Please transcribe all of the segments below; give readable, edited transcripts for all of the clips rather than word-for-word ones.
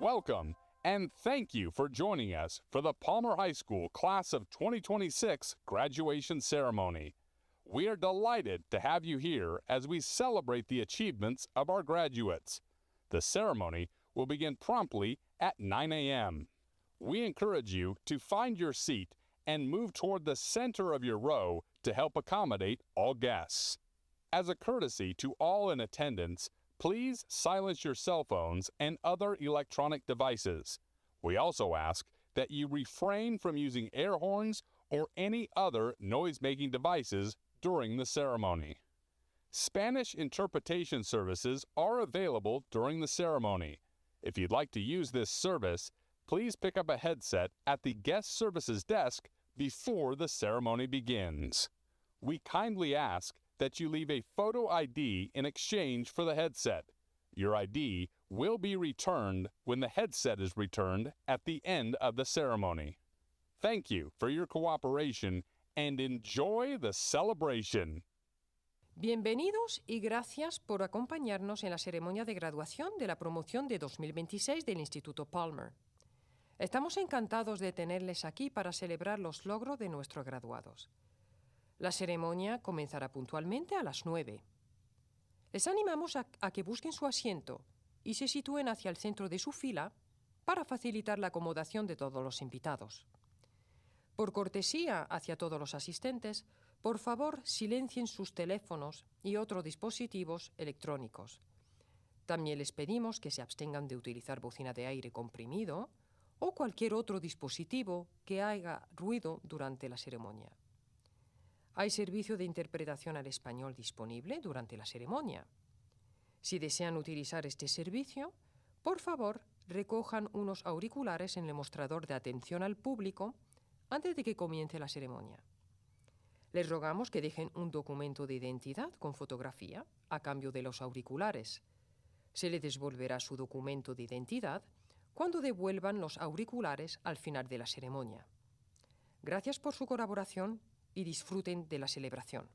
Welcome, and thank you for joining us for the Palmer High School Class of 2026 graduation ceremony. We are delighted to have you here as we celebrate the achievements of our graduates. The ceremony will begin promptly at 9 a.m. We encourage you to find your seat and move toward the center of your row to help accommodate all guests. As a courtesy to all in attendance, please silence your cell phones and other electronic devices. We also ask that you refrain from using air horns or any other noise-making devices during the ceremony. Spanish interpretation services are available during the ceremony. If you'd like to use this service, please pick up a headset at the guest services desk before the ceremony begins. We kindly ask that you leave a photo ID in exchange for the headset. Your ID will be returned when the headset is returned at the end of the ceremony. Thank you for your cooperation and enjoy the celebration. Bienvenidos y gracias por acompañarnos en la ceremonia de graduación de la promoción de 2026 del Instituto Palmer. Estamos encantados de tenerles aquí para celebrar los logros de nuestros graduados. La ceremonia comenzará puntualmente a las 9. Les animamos a que busquen su asiento y se sitúen hacia el centro de su fila para facilitar la acomodación de todos los invitados. Por cortesía hacia todos los asistentes, por favor silencien sus teléfonos y otros dispositivos electrónicos. También les pedimos que se abstengan de utilizar bocina de aire comprimido o cualquier otro dispositivo que haga ruido durante la ceremonia. Hay servicio de interpretación al español disponible durante la ceremonia. Si desean utilizar este servicio, por favor, recojan unos auriculares en el mostrador de atención al público antes de que comience la ceremonia. Les rogamos que dejen un documento de identidad con fotografía a cambio de los auriculares. Se les devolverá su documento de identidad cuando devuelvan los auriculares al final de la ceremonia. Gracias por su colaboración y disfruten de la celebración.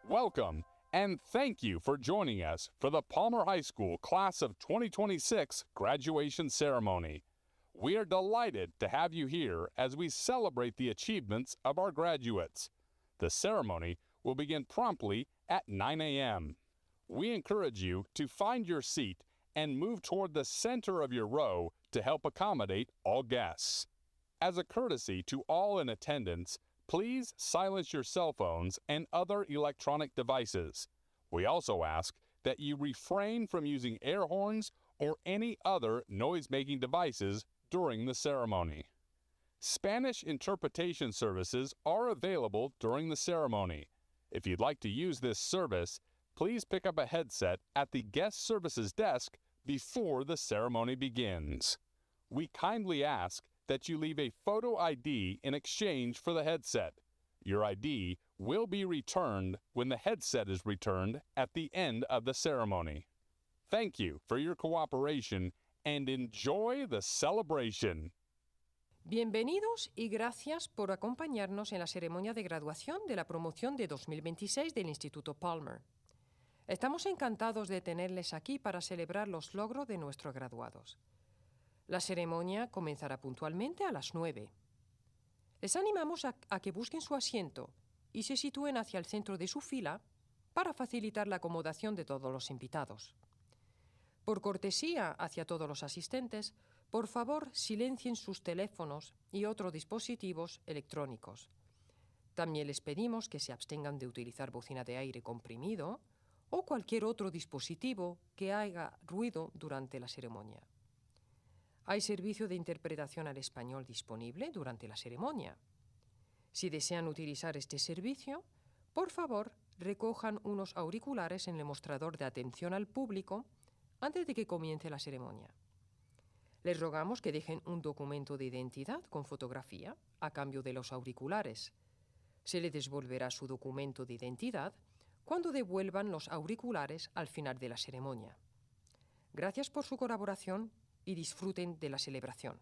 Welcome, and thank you for joining us for the Palmer High School Class of 2026 graduation ceremony. We are delighted to have you here as we celebrate the achievements of our graduates. The ceremony will begin promptly at 9 a.m. We encourage you to find your seat and move toward the center of your row to help accommodate all guests. As a courtesy to all in attendance, please silence your cell phones and other electronic devices. We also ask that you refrain from using air horns or any other noise-making devices during the ceremony. Spanish interpretation services are available during the ceremony. If you'd like to use this service, please pick up a headset at the guest services desk before the ceremony begins. We kindly ask that you leave a photo ID in exchange for the headset. Your ID will be returned when the headset is returned at the end of the ceremony. Thank you for your cooperation and enjoy the celebration. Bienvenidos y gracias por acompañarnos en la ceremonia de graduación de la promoción de 2026 del Instituto Palmer. Estamos encantados de tenerles aquí para celebrar los logros de nuestros graduados. La ceremonia comenzará puntualmente a las 9. Les animamos a que busquen su asiento y se sitúen hacia el centro de su fila para facilitar la acomodación de todos los invitados. Por cortesía hacia todos los asistentes, por favor, silencien sus teléfonos y otros dispositivos electrónicos. También les pedimos que se abstengan de utilizar bocina de aire comprimido o cualquier otro dispositivo que haga ruido durante la ceremonia. Hay servicio de interpretación al español disponible durante la ceremonia. Si desean utilizar este servicio, por favor, recojan unos auriculares en el mostrador de atención al público antes de que comience la ceremonia. Les rogamos que dejen un documento de identidad con fotografía a cambio de los auriculares. Se les devolverá su documento de identidad cuando devuelvan los auriculares al final de la ceremonia. Gracias por su colaboración y disfruten de la celebración.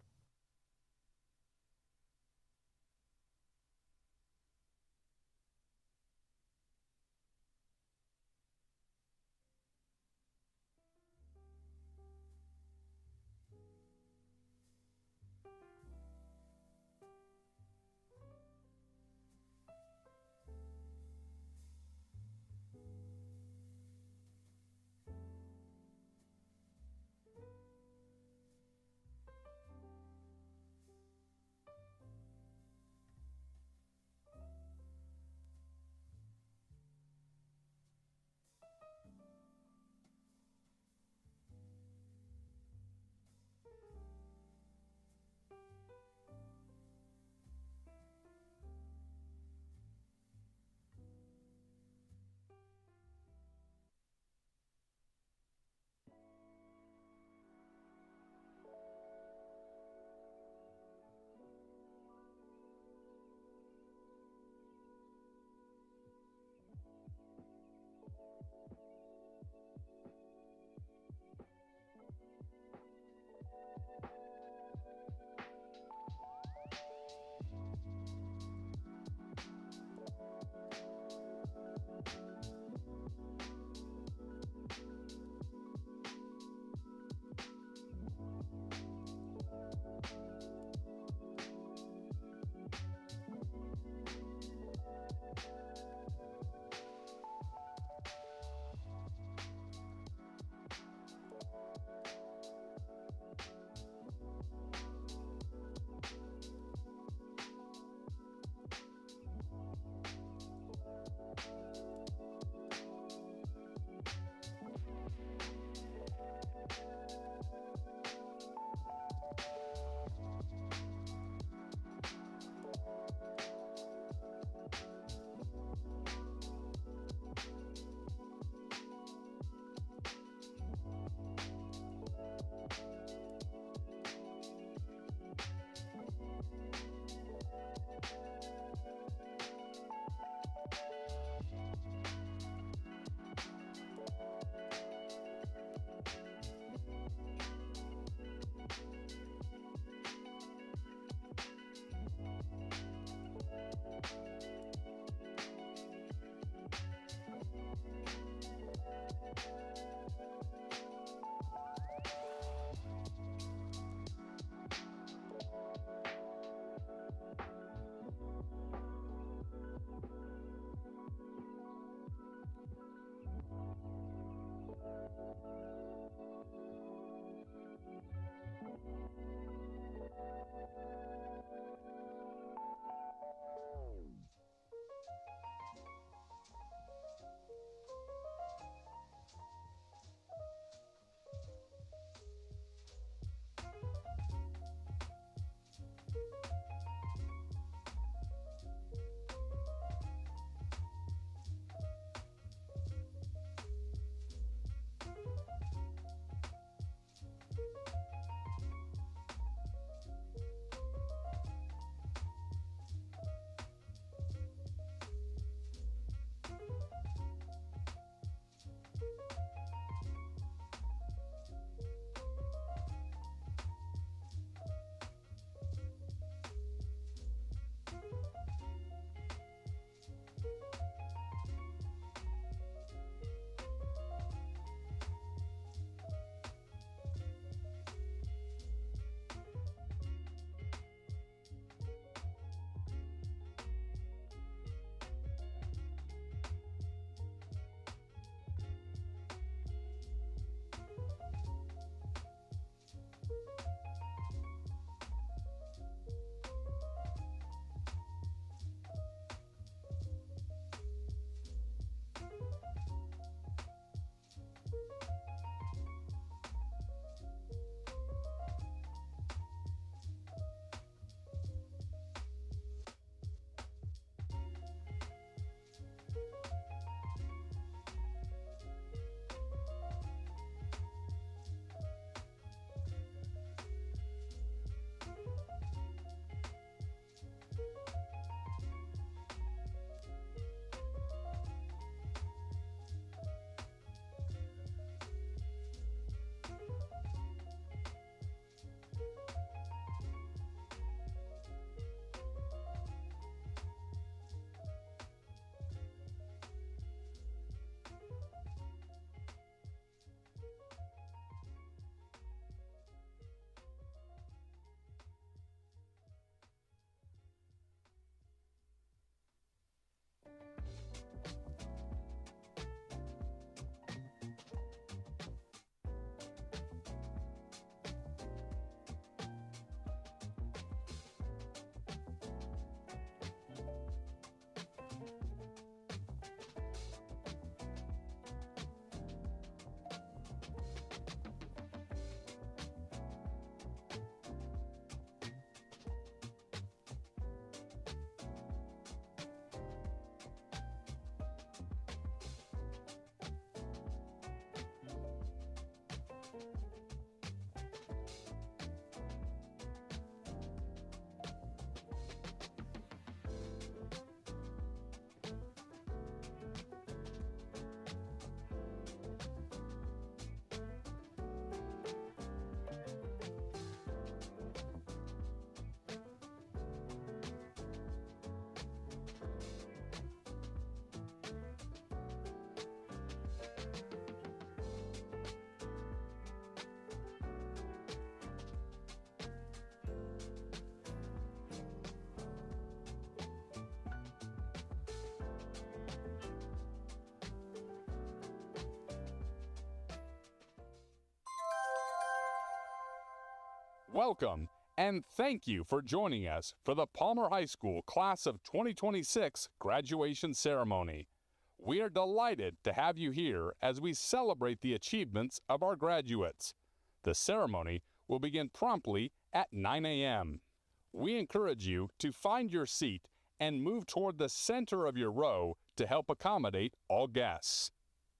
Welcome, and thank you for joining us for the Palmer High School Class of 2026 graduation ceremony. We are delighted to have you here as we celebrate the achievements of our graduates. The ceremony will begin promptly at 9 a.m. We encourage you to find your seat and move toward the center of your row to help accommodate all guests.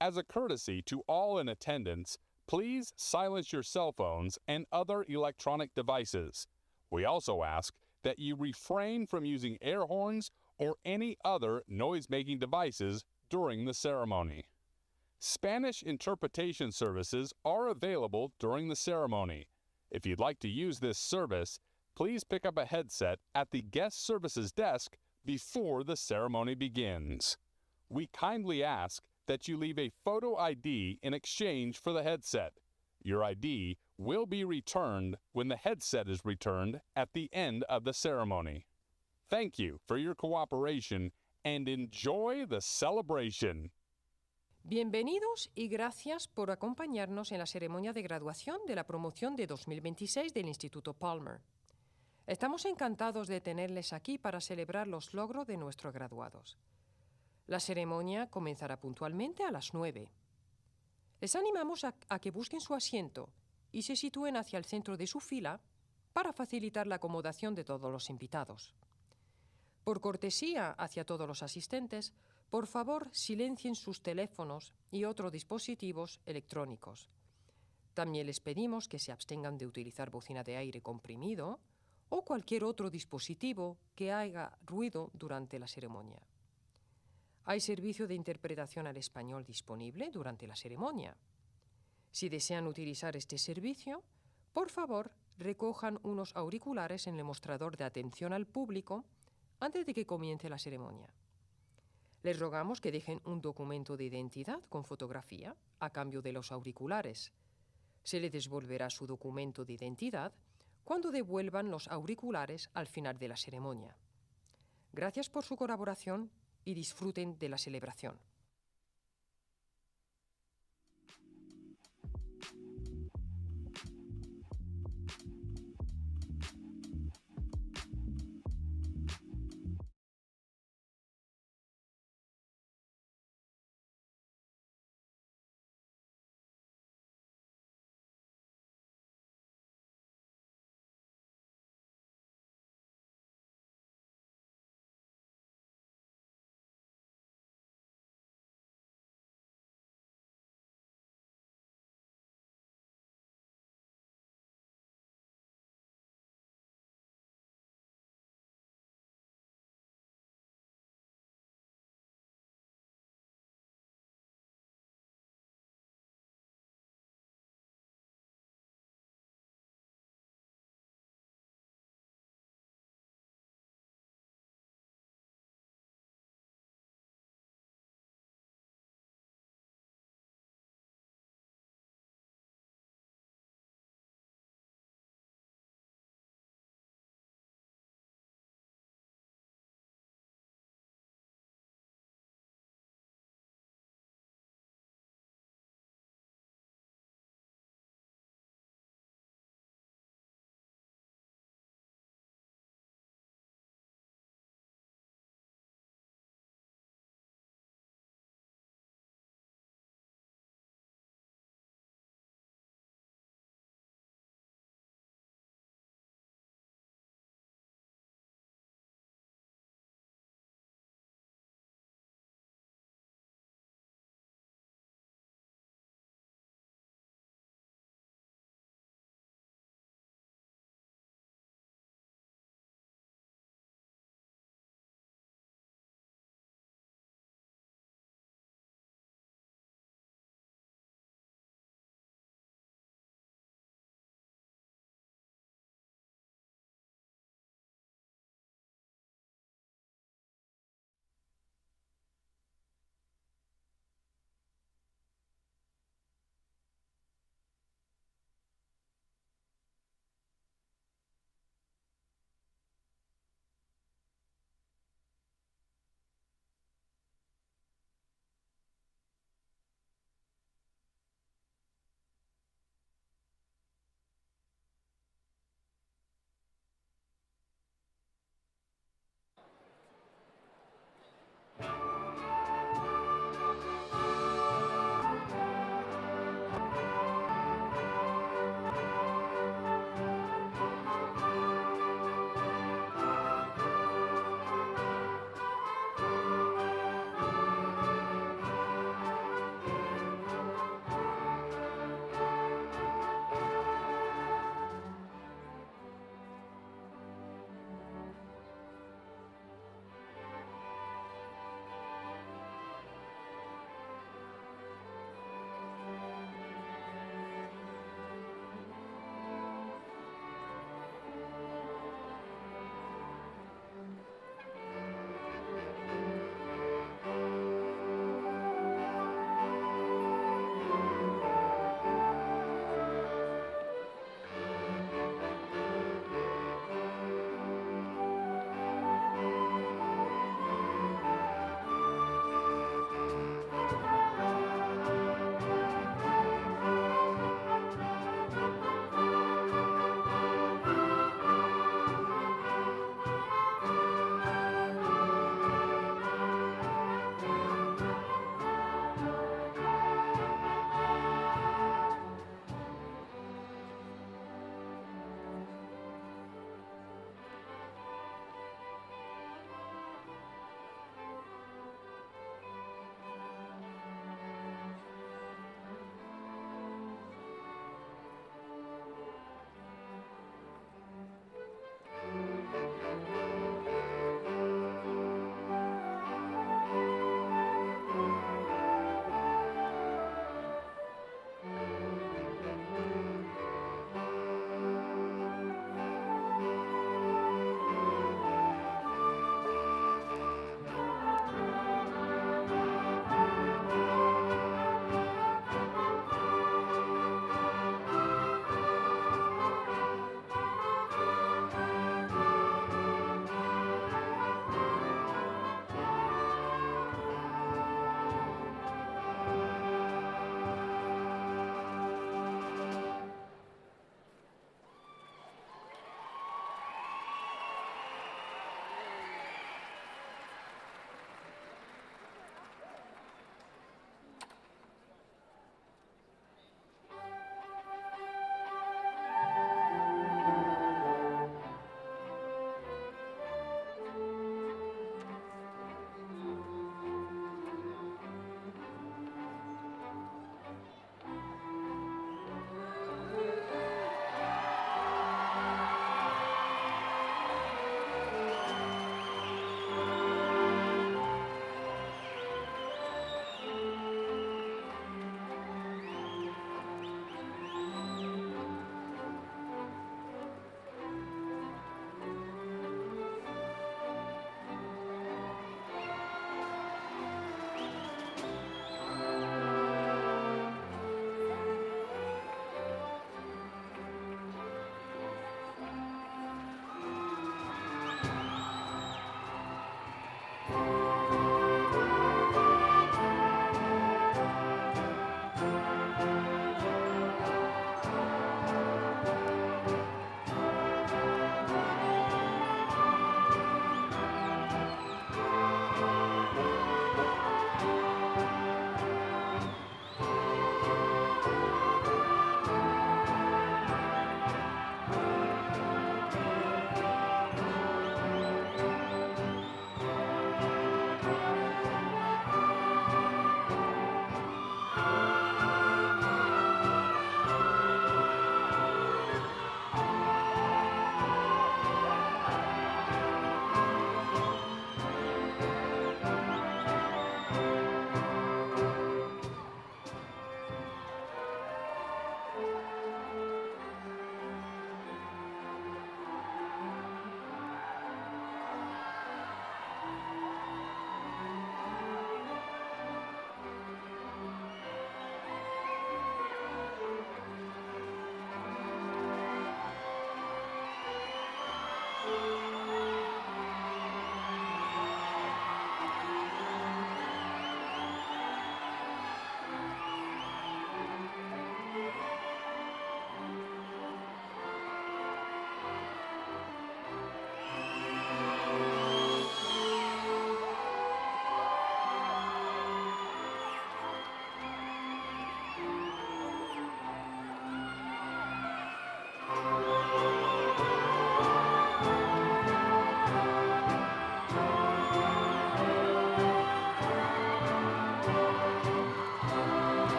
As a courtesy to all in attendance, please silence your cell phones and other electronic devices. We also ask that you refrain from using air horns or any other noise-making devices during the ceremony. Spanish interpretation services are available during the ceremony. If you'd like to use this service, please pick up a headset at the guest services desk before the ceremony begins. We kindly ask that you leave a photo ID in exchange for the headset. Your ID will be returned when the headset is returned at the end of the ceremony. Thank you for your cooperation and enjoy the celebration. Bienvenidos y gracias por acompañarnos en la ceremonia de graduación de la promoción de 2026 del Instituto Palmer. Estamos encantados de tenerles aquí para celebrar los logros de nuestros graduados. La ceremonia comenzará puntualmente a las 9. Les animamos a que busquen su asiento y se sitúen hacia el centro de su fila para facilitar la acomodación de todos los invitados. Por cortesía hacia todos los asistentes, por favor, silencien sus teléfonos y otros dispositivos electrónicos. También les pedimos que se abstengan de utilizar bocina de aire comprimido o cualquier otro dispositivo que haga ruido durante la ceremonia. Hay servicio de interpretación al español disponible durante la ceremonia. Si desean utilizar este servicio, por favor, recojan unos auriculares en el mostrador de atención al público antes de que comience la ceremonia. Les rogamos que dejen un documento de identidad con fotografía a cambio de los auriculares. Se les devolverá su documento de identidad cuando devuelvan los auriculares al final de la ceremonia. Gracias por su colaboración y disfruten de la celebración.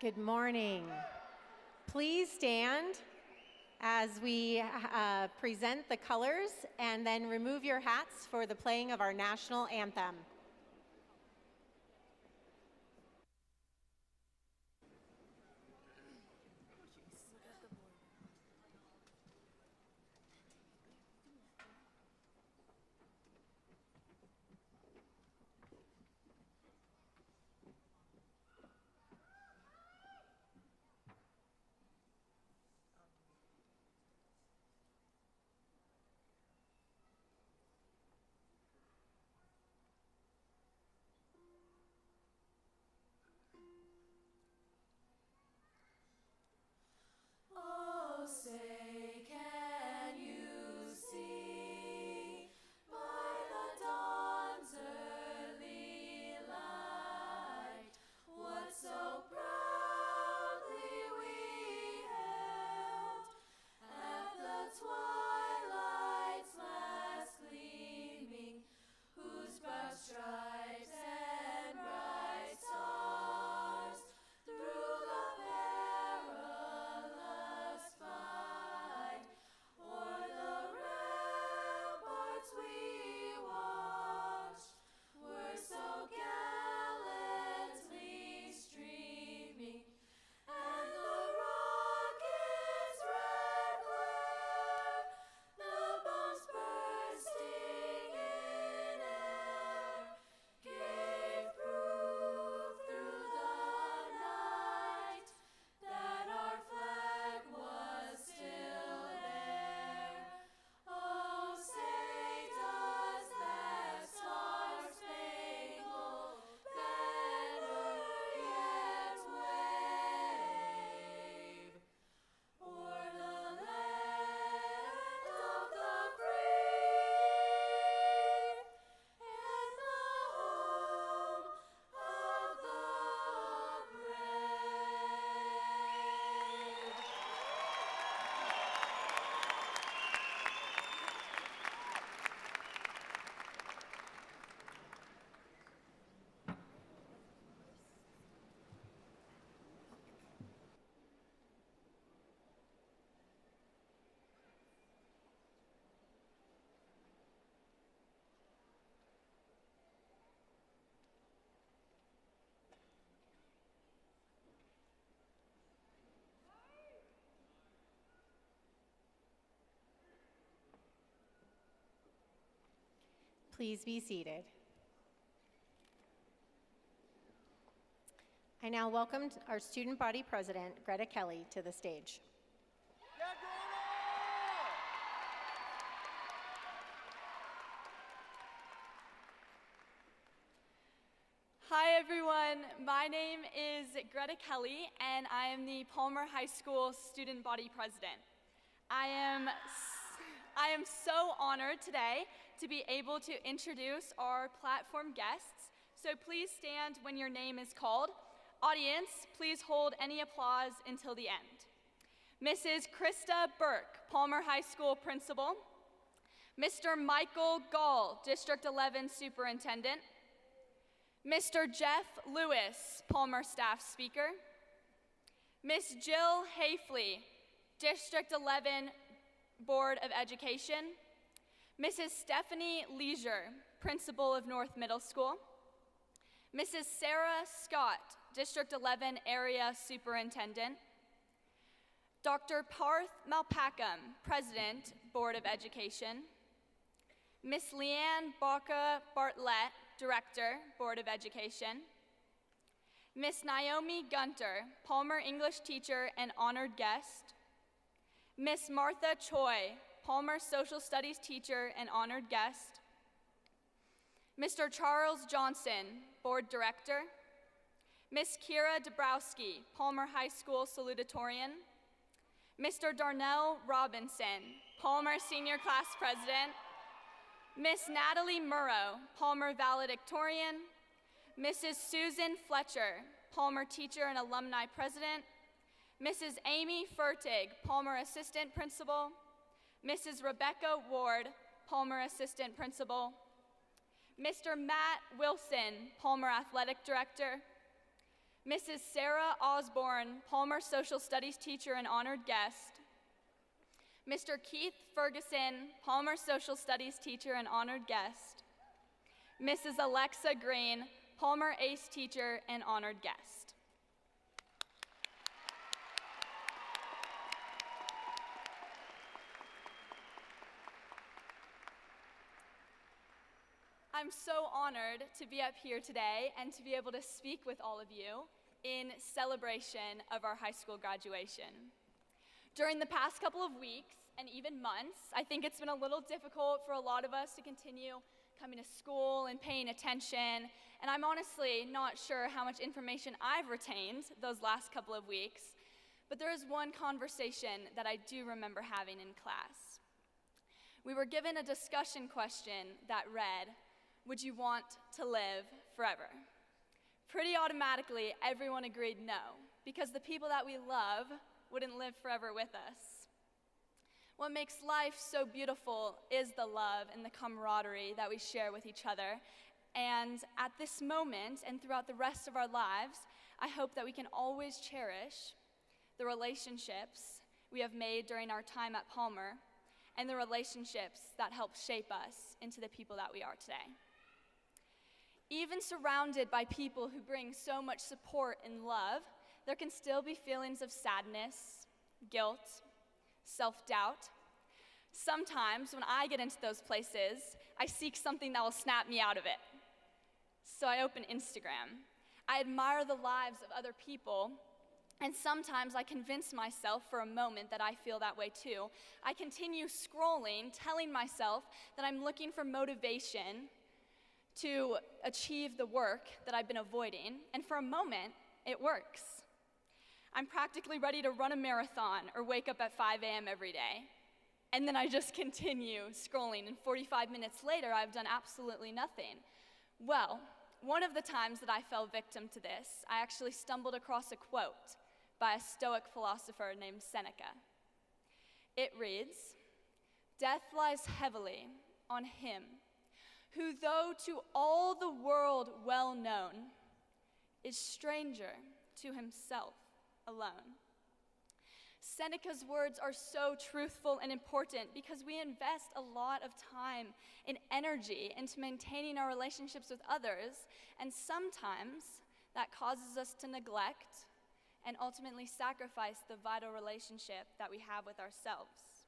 Good morning. Please stand as we present the colors, and then remove your hats for the playing of our national anthem. Please be seated. I now welcome our student body president, Greta Kelly, to the stage. Hi everyone, my name is Greta Kelly and I am the Palmer High School student body president. I am so honored today to be able to introduce our platform guests, so please stand when your name is called. Audience, please hold any applause until the end. Mrs. Krista Burke, Palmer High School principal. Mr. Michael Gall, District 11 superintendent. Mr. Jeff Lewis, Palmer staff speaker. Miss Jill Hafley, District 11 Board of Education. Mrs. Stephanie Leisure, principal of North Middle School. Mrs. Sarah Scott, District 11 area superintendent. Dr. Parth Malpakam, president, Board of Education. Miss Leanne Baca Bartlett, director, Board of Education. Miss Naomi Gunter, Palmer English teacher and honored guest. Miss Martha Choi, Palmer Social Studies teacher and honored guest. Mr. Charles Johnson, board director. Miss Kira Dabrowski, Palmer High School salutatorian. Mr. Darnell Robinson, Palmer senior class president. Miss Natalie Murrow, Palmer valedictorian. Mrs. Susan Fletcher, Palmer teacher and alumni president. Mrs. Amy Fertig, Palmer assistant principal. Mrs. Rebecca Ward, Palmer assistant principal. Mr. Matt Wilson, Palmer athletic director. Mrs. Sarah Osborne, Palmer Social Studies teacher and honored guest. Mr. Keith Ferguson, Palmer Social Studies teacher and honored guest. Mrs. Alexa Green, Palmer ACE teacher and honored guest. I'm so honored to be up here today and to be able to speak with all of you in celebration of our high school graduation. During the past couple of weeks and even months, I think it's been a little difficult for a lot of us to continue coming to school and paying attention, and I'm honestly not sure how much information I've retained those last couple of weeks, but there is one conversation that I do remember having in class. We were given a discussion question that read, "Would you want to live forever?" Pretty automatically, everyone agreed no, because the people that we love wouldn't live forever with us. What makes life so beautiful is the love and the camaraderie that we share with each other. And at this moment and throughout the rest of our lives, I hope that we can always cherish the relationships we have made during our time at Palmer and the relationships that help shape us into the people that we are today. Even surrounded by people who bring so much support and love, there can still be feelings of sadness, guilt, self-doubt. Sometimes when I get into those places, I seek something that will snap me out of it. So I open Instagram. I admire the lives of other people, and sometimes I convince myself for a moment that I feel that way too. I continue scrolling, telling myself that I'm looking for motivation to achieve the work that I've been avoiding, and for a moment, it works. I'm practically ready to run a marathon or wake up at 5 a.m. every day. And then I just continue scrolling, and 45 minutes later, I've done absolutely nothing. Well, one of the times that I fell victim to this, I actually stumbled across a quote by a Stoic philosopher named Seneca. It reads, "Death lies heavily on him who, though to all the world well known, is stranger to himself alone." Seneca's words are so truthful and important because we invest a lot of time and energy into maintaining our relationships with others, and sometimes that causes us to neglect and ultimately sacrifice the vital relationship that we have with ourselves.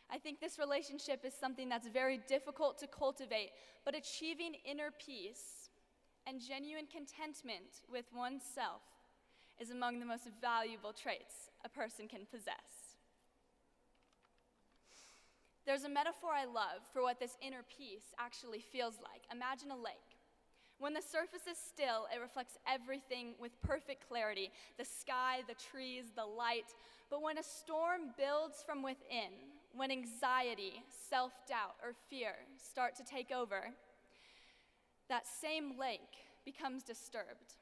I think this relationship is something that's very difficult to cultivate, but achieving inner peace and genuine contentment with oneself is among the most valuable traits a person can possess. There's a metaphor I love for what this inner peace actually feels like. Imagine a lake. When the surface is still, it reflects everything with perfect clarity, the sky, the trees, the light. But when a storm builds from within, when anxiety, self-doubt, or fear start to take over, that same lake becomes disturbed.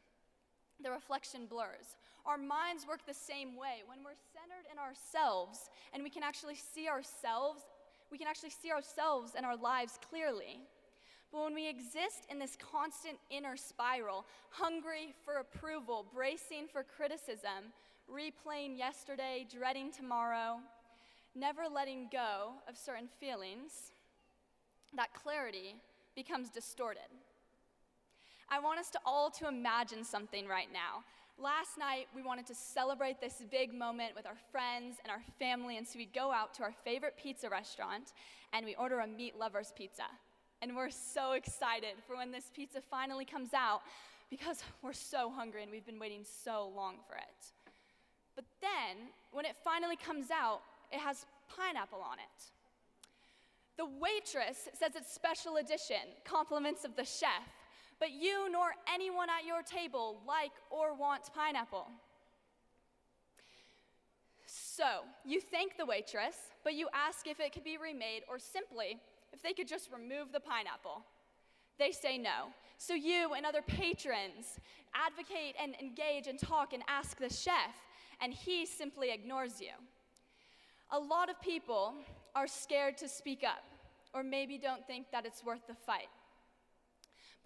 The reflection blurs. Our minds work the same way. When we're centered in ourselves and we can actually see ourselves and our lives clearly. But when we exist in this constant inner spiral, hungry for approval, bracing for criticism, replaying yesterday, dreading tomorrow, never letting go of certain feelings, that clarity becomes distorted. I want us to all to imagine something right now. Last night, we wanted to celebrate this big moment with our friends and our family, and so we go out to our favorite pizza restaurant, and we order a meat lover's pizza. And we're so excited for when this pizza finally comes out because we're so hungry and we've been waiting so long for it. But then, when it finally comes out, it has pineapple on it. The waitress says it's special edition, compliments of the chef, but you nor anyone at your table like or want pineapple. So, you thank the waitress, but you ask if it could be remade or simply if they could just remove the pineapple. They say no. So you and other patrons advocate and engage and talk and ask the chef, and he simply ignores you. A lot of people are scared to speak up, or maybe don't think that it's worth the fight.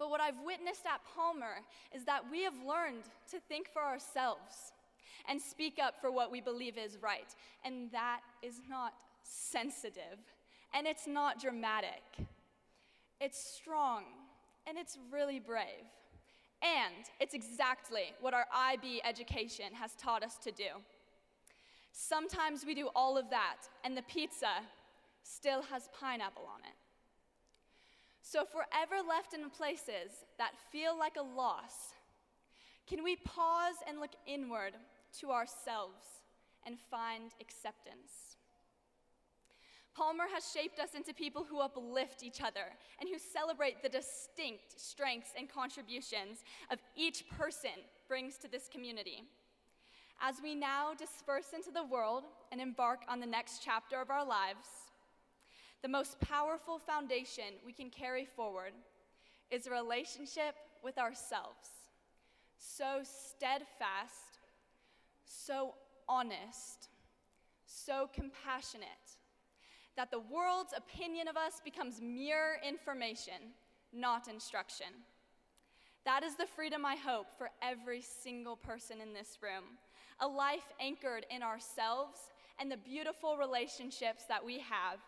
But what I've witnessed at Palmer is that we have learned to think for ourselves and speak up for what we believe is right. And that is not sensitive, and it's not dramatic. It's strong, and it's really brave. And it's exactly what our IB education has taught us to do. Sometimes we do all of that, and the pizza still has pineapple on it. So if we're ever left in places that feel like a loss, can we pause and look inward to ourselves and find acceptance? Palmer has shaped us into people who uplift each other and who celebrate the distinct strengths and contributions of each person brings to this community. As we now disperse into the world and embark on the next chapter of our lives, the most powerful foundation we can carry forward is a relationship with ourselves. So steadfast, so honest, so compassionate, that the world's opinion of us becomes mere information, not instruction. That is the freedom I hope for every single person in this room, a life anchored in ourselves and the beautiful relationships that we have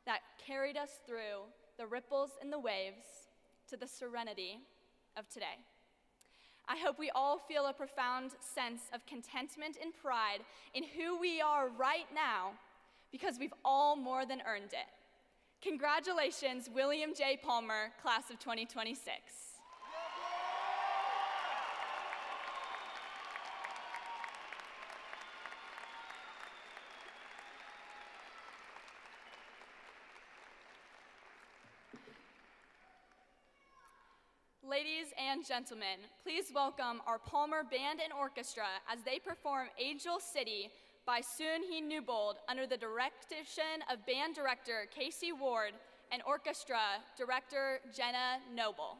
that carried us through the ripples and the waves to the serenity of today. I hope we all feel a profound sense of contentment and pride in who we are right now, because we've all more than earned it. Congratulations, William J. Palmer, class of 2026. Ladies and gentlemen, please welcome our Palmer Band and Orchestra as they perform Angel City by Soon Hee Newbold under the direction of band director Casey Ward and orchestra director Jenna Noble.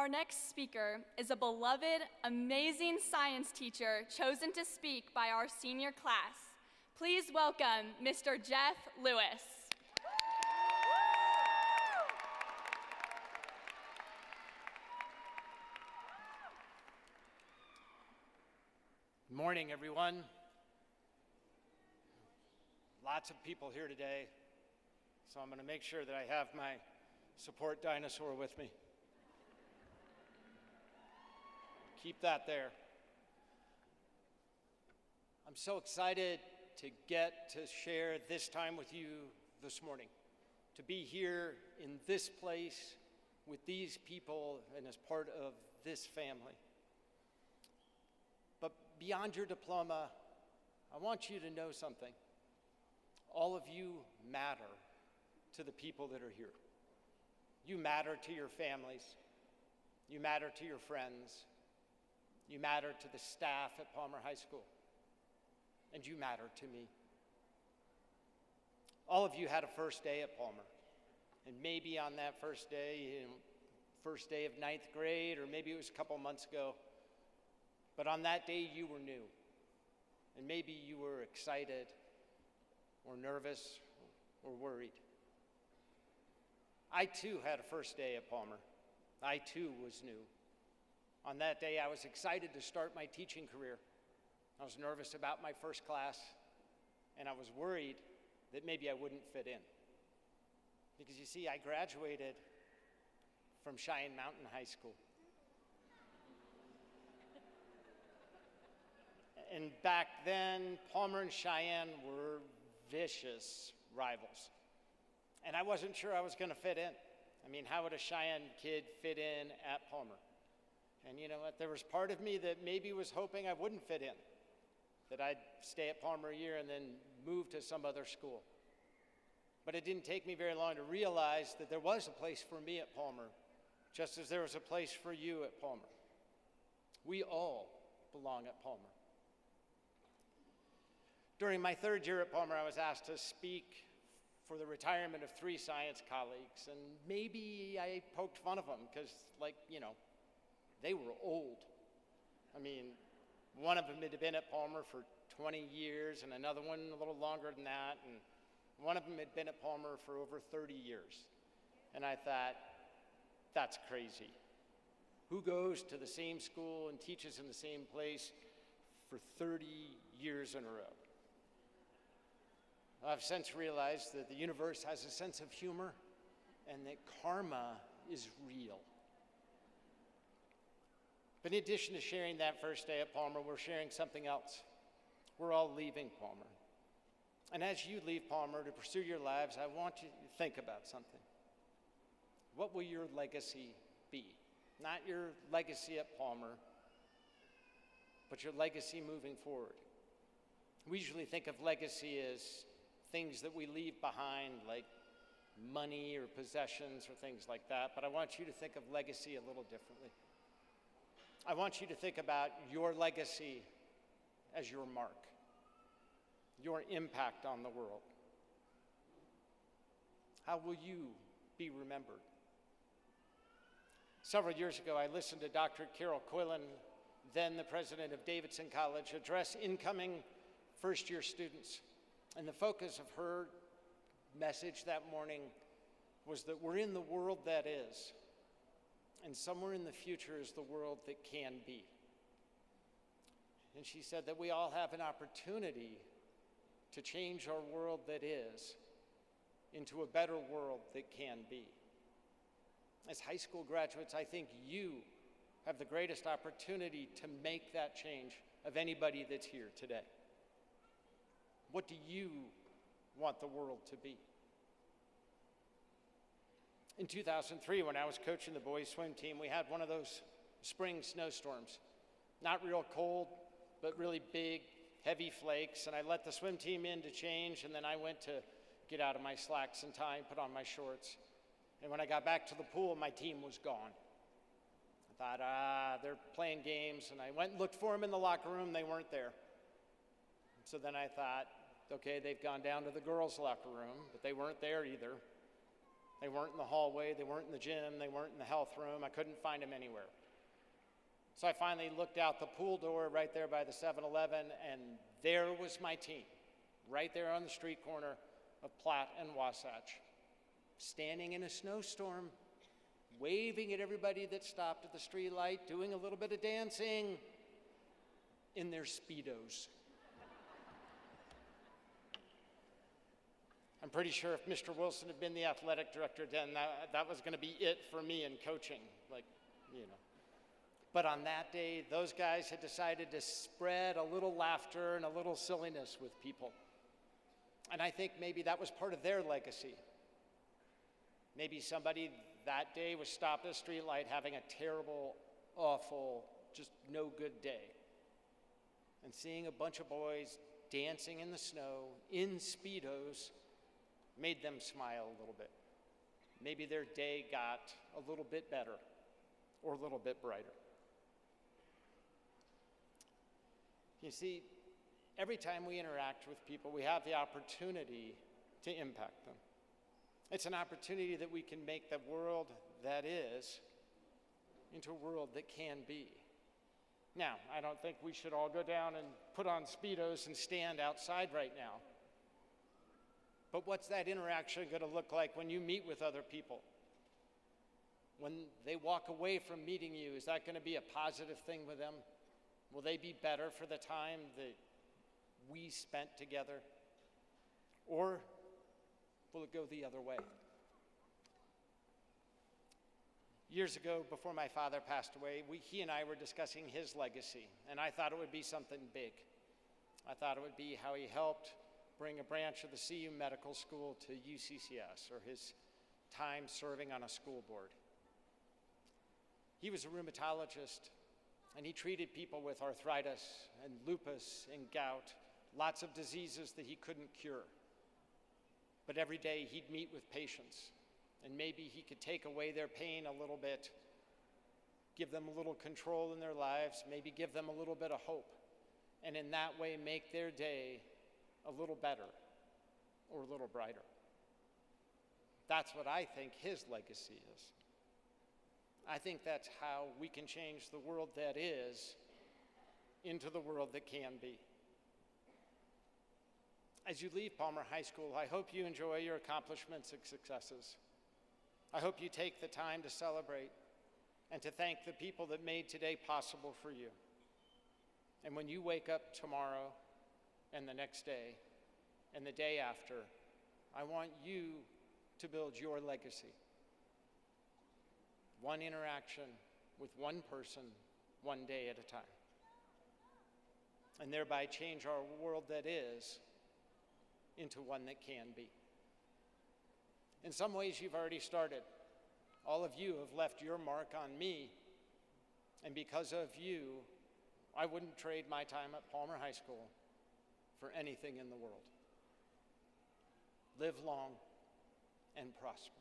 Our next speaker is a beloved, amazing science teacher chosen to speak by our senior class. Please welcome Mr. Jeff Lewis. Good morning, everyone. Lots of people here today, so I'm going to make sure that I have my support dinosaur with me. Keep that there. I'm so excited to get to share this time with you this morning, to be here in this place with these people and as part of this family. But beyond your diploma, I want you to know something. All of you matter to the people that are here. You matter to your families. You matter to your friends. You matter to the staff at Palmer High School. And you matter to me. All of you had a first day at Palmer. And maybe on that first day, first day of 9th grade, or maybe it was a couple months ago, but on that day you were new. And maybe you were excited, or nervous, or worried. I too had a first day at Palmer. I too was new. On that day, I was excited to start my teaching career. I was nervous about my first class, and I was worried that maybe I wouldn't fit in. Because you see, I graduated from Cheyenne Mountain High School. And back then, Palmer and Cheyenne were vicious rivals. And I wasn't sure I was going to fit in. I mean, how would a Cheyenne kid fit in at Palmer? And you know what? There was part of me that maybe was hoping I wouldn't fit in, that I'd stay at Palmer a year and then move to some other school. But it didn't take me very long to realize that there was a place for me at Palmer, just as there was a place for you at Palmer. We all belong at Palmer. During my third year at Palmer, I was asked to speak for the retirement of 3 science colleagues, and maybe I poked fun of them because, they were old. I mean, one of them had been at Palmer for 20 years, and another one a little longer than that, and one of them had been at Palmer for over 30 years. And I thought, that's crazy. Who goes to the same school and teaches in the same place for 30 years in a row? I've since realized that the universe has a sense of humor and that karma is real. But in addition to sharing that first day at Palmer, we're sharing something else. We're all leaving Palmer. And as you leave Palmer to pursue your lives, I want you to think about something. What will your legacy be? Not your legacy at Palmer, but your legacy moving forward. We usually think of legacy as things that we leave behind, like money or possessions or things like that, but I want you to think of legacy a little differently. I want you to think about your legacy as your mark, your impact on the world. How will you be remembered? Several years ago, I listened to Dr. Carol Quillen, then the president of Davidson College, address incoming first-year students. And the focus of her message that morning was that we're in the world that is, and somewhere in the future is the world that can be. And she said that we all have an opportunity to change our world that is into a better world that can be. As high school graduates, I think you have the greatest opportunity to make that change of anybody that's here today. What do you want the world to be? In 2003, when I was coaching the boys' swim team, we had one of those spring snowstorms. Not real cold, but really big, heavy flakes. And I let the swim team in to change, and then I went to get out of my slacks and tie and put on my shorts. And when I got back to the pool, my team was gone. I thought, they're playing games. And I went and looked for them in the locker room. They weren't there. So then I thought, okay, they've gone down to the girls' locker room, but they weren't there either. They weren't in the hallway, they weren't in the gym, they weren't in the health room. I couldn't find them anywhere. So I finally looked out the pool door right there by the 7-Eleven, and there was my team, right there on the street corner of Platt and Wasatch, standing in a snowstorm, waving at everybody that stopped at the street light, doing a little bit of dancing in their Speedos. I'm pretty sure if Mr. Wilson had been the athletic director then, that was going to be it for me in coaching, like, you know. But on that day, those guys had decided to spread a little laughter and a little silliness with people. And I think maybe that was part of their legacy. Maybe somebody that day was stopped at a streetlight having a terrible, awful, just no good day. And seeing a bunch of boys dancing in the snow, in Speedos, made them smile a little bit. Maybe their day got a little bit better or a little bit brighter. You see, every time we interact with people, we have the opportunity to impact them. It's an opportunity that we can make the world that is into a world that can be. Now, I don't think we should all go down and put on Speedos and stand outside right now. But what's that interaction going to look like when you meet with other people? When they walk away from meeting you, is that going to be a positive thing with them? Will they be better for the time that we spent together? Or will it go the other way? Years ago, before my father passed away, he and I were discussing his legacy, and I thought it would be something big. I thought it would be how he helped bring a branch of the CU Medical School to UCCS, or his time serving on a school board. He was a rheumatologist, and he treated people with arthritis and lupus and gout, lots of diseases that he couldn't cure. But every day he'd meet with patients, and maybe he could take away their pain a little bit, give them a little control in their lives, maybe give them a little bit of hope, and in that way make their day a little better or a little brighter. That's what I think his legacy is. I think that's how we can change the world that is into the world that can be. As you leave Palmer High School, I hope you enjoy your accomplishments and successes. I hope you take the time to celebrate and to thank the people that made today possible for you. And when you wake up tomorrow and the next day and the day after, I want you to build your legacy. One interaction with one person, one day at a time. And thereby change our world that is into one that can be. In some ways, you've already started. All of you have left your mark on me, and because of you, I wouldn't trade my time at Palmer High School for anything in the world. Live long and prosper.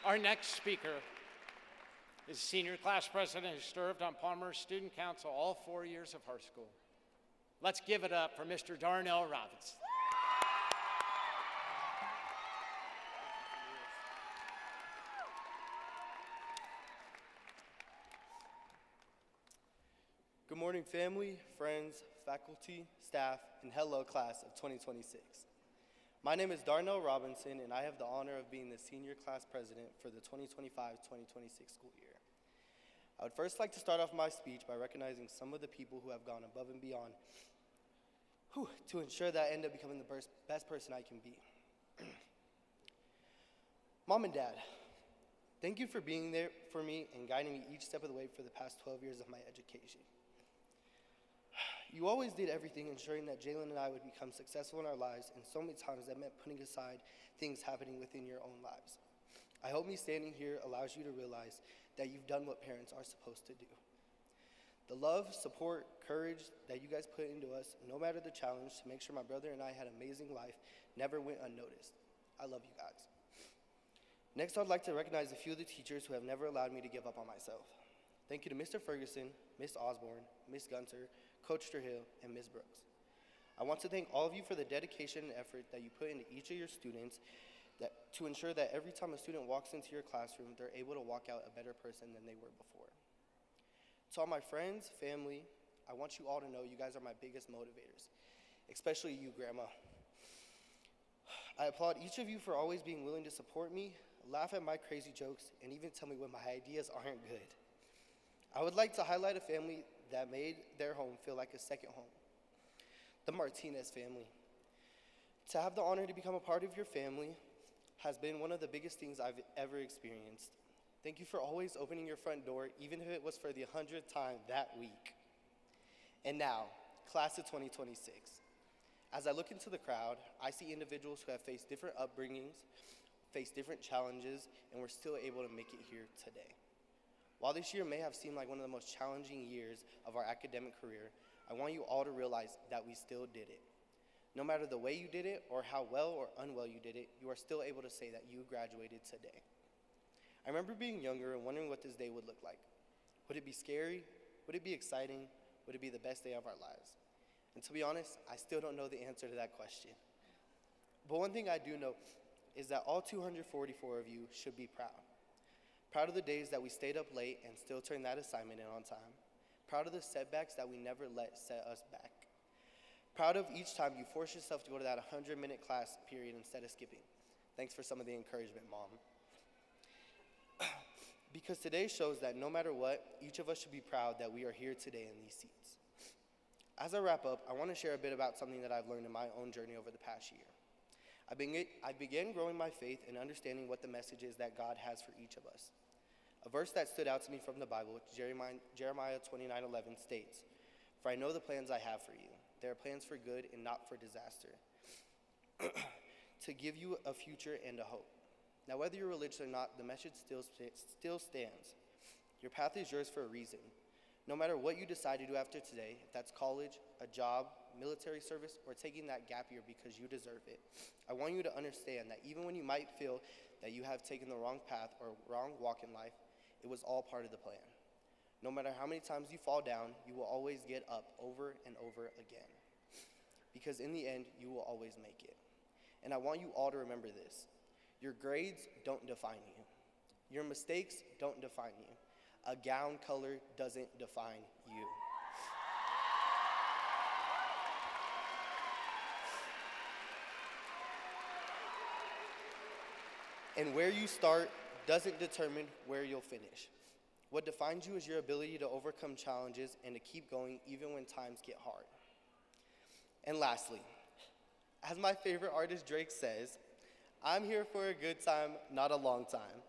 Our next speaker is senior class president who served on Palmer's student council all 4 years of high school. Let's give it up for Mr. Darnell Robinson. Good morning, family, friends, faculty, staff, and hello, class of 2026. My name is Darnell Robinson, and I have the honor of being the senior class president for the 2025-2026 school year. I would first like to start off my speech by recognizing some of the people who have gone above and beyond to ensure that I end up becoming the best person I can be. Mom and Dad, thank you for being there for me and guiding me each step of the way for the past 12 years of my education. You always did everything ensuring that Jalen and I would become successful in our lives, and so many times that meant putting aside things happening within your own lives. I hope me standing here allows you to realize that you've done what parents are supposed to do. The love, support, courage that you guys put into us, no matter the challenge, to make sure my brother and I had an amazing life, never went unnoticed. I love you guys. Next, I'd like to recognize a few of the teachers who have never allowed me to give up on myself. Thank you to Mr. Ferguson, Miss Osborne, Miss Gunter, Coach Terhill, and Miss Brooks. I want to thank all of you for the dedication and effort that you put into each of your students to ensure that every time a student walks into your classroom, they're able to walk out a better person than they were before. To all my friends, family, I want you all to know you guys are my biggest motivators, especially you, Grandma. I applaud each of you for always being willing to support me, laugh at my crazy jokes, and even tell me when my ideas aren't good. I would like to highlight a family that made their home feel like a second home, the Martinez family. To have the honor to become a part of your family has been one of the biggest things I've ever experienced. Thank you for always opening your front door, even if it was for the 100th time that week. And now, class of 2026. As I look into the crowd, I see individuals who have faced different upbringings, faced different challenges, and were still able to make it here today. While this year may have seemed like one of the most challenging years of our academic career, I want you all to realize that we still did it. No matter the way you did it or how well or unwell you did it, you are still able to say that you graduated today. I remember being younger and wondering what this day would look like. Would it be scary? Would it be exciting? Would it be the best day of our lives? And to be honest, I still don't know the answer to that question. But one thing I do know is that all 244 of you should be proud. Proud of the days that we stayed up late and still turned that assignment in on time. Proud of the setbacks that we never let set us back. Proud of each time you forced yourself to go to that 100-minute class period instead of skipping. Thanks for some of the encouragement, Mom. Because today shows that no matter what, each of us should be proud that we are here today in these seats. As I wrap up, I want to share a bit about something that I've learned in my own journey over the past year. I began growing my faith and understanding what the message is that God has for each of us. A verse that stood out to me from the Bible, Jeremiah 29:11 states, "For I know the plans I have for you. They are plans for good and not for disaster, to give you a future and a hope." Now, whether you're religious or not, the message still stands. Your path is yours for a reason. No matter what you decide to do after today, if that's college, a job, military service, or taking that gap year because you deserve it, I want you to understand that even when you might feel that you have taken the wrong path or wrong walk in life, it was all part of the plan. No matter how many times you fall down, you will always get up over and over again. Because in the end, you will always make it. And I want you all to remember this. Your grades don't define you. Your mistakes don't define you. A gown color doesn't define you. And where you start doesn't determine where you'll finish. What defines you is your ability to overcome challenges and to keep going even when times get hard. And lastly, as my favorite artist Drake says, I'm here for a good time, not a long time.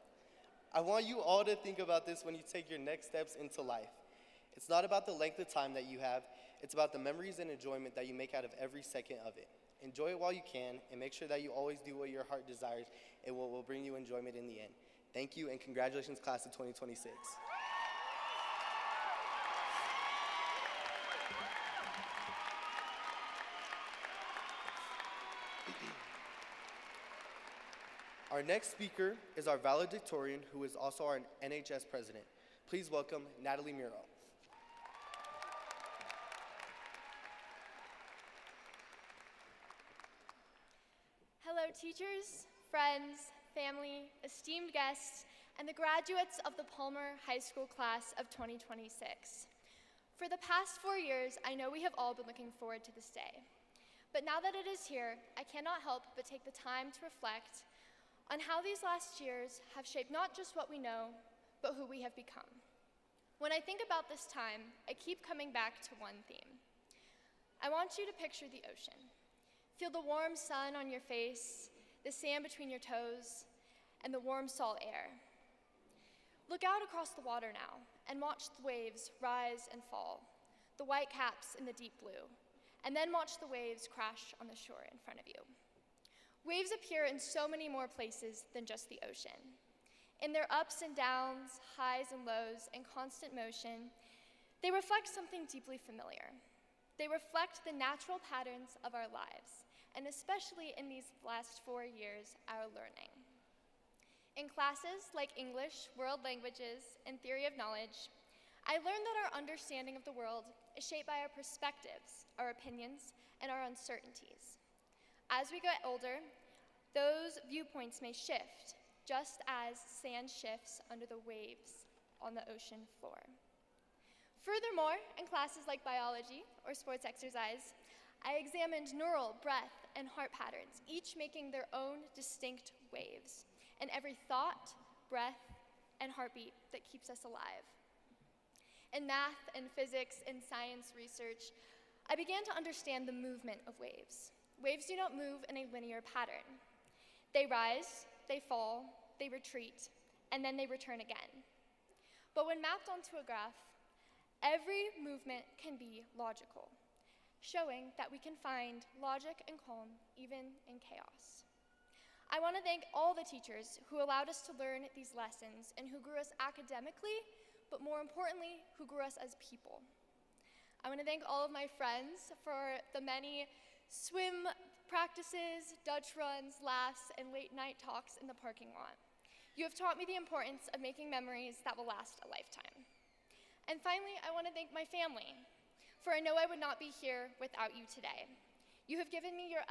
I want you all to think about this when you take your next steps into life. It's not about the length of time that you have, it's about the memories and enjoyment that you make out of every second of it. Enjoy it while you can, and make sure that you always do what your heart desires and what will bring you enjoyment in the end. Thank you, and congratulations, class of 2026. Our next speaker is our valedictorian, who is also our NHS president. Please welcome Natalie Muro. Hello, teachers, friends, family, esteemed guests, and the graduates of the Palmer High School class of 2026. For the past 4 years, I know we have all been looking forward to this day. But now that it is here, I cannot help but take the time to reflect on how these last years have shaped not just what we know, but who we have become. When I think about this time, I keep coming back to one theme. I want you to picture the ocean. Feel the warm sun on your face, the sand between your toes, and the warm salt air. Look out across the water now and watch the waves rise and fall, the white caps in the deep blue, and then watch the waves crash on the shore in front of you. Waves appear in so many more places than just the ocean. In their ups and downs, highs and lows, and constant motion, they reflect something deeply familiar. They reflect the natural patterns of our lives, and especially in these last 4 years, our learning. In classes like English, world languages, and theory of knowledge, I learned that our understanding of the world is shaped by our perspectives, our opinions, and our uncertainties. As we get older, those viewpoints may shift, just as sand shifts under the waves on the ocean floor. Furthermore, in classes like biology or sports exercise, I examined neural, breath, and heart patterns, each making their own distinct waves, in every thought, breath, and heartbeat that keeps us alive. In math and physics and science research, I began to understand the movement of waves. Waves do not move in a linear pattern. They rise, they fall, they retreat, and then they return again. But when mapped onto a graph, every movement can be logical, showing that we can find logic and calm even in chaos. I want to thank all the teachers who allowed us to learn these lessons and who grew us academically, but more importantly, who grew us as people. I want to thank all of my friends for the many swim practices, Dutch runs, laughs, and late night talks in the parking lot. You have taught me the importance of making memories that will last a lifetime. And finally, I want to thank my family, for I know I would not be here without you today. You have given me your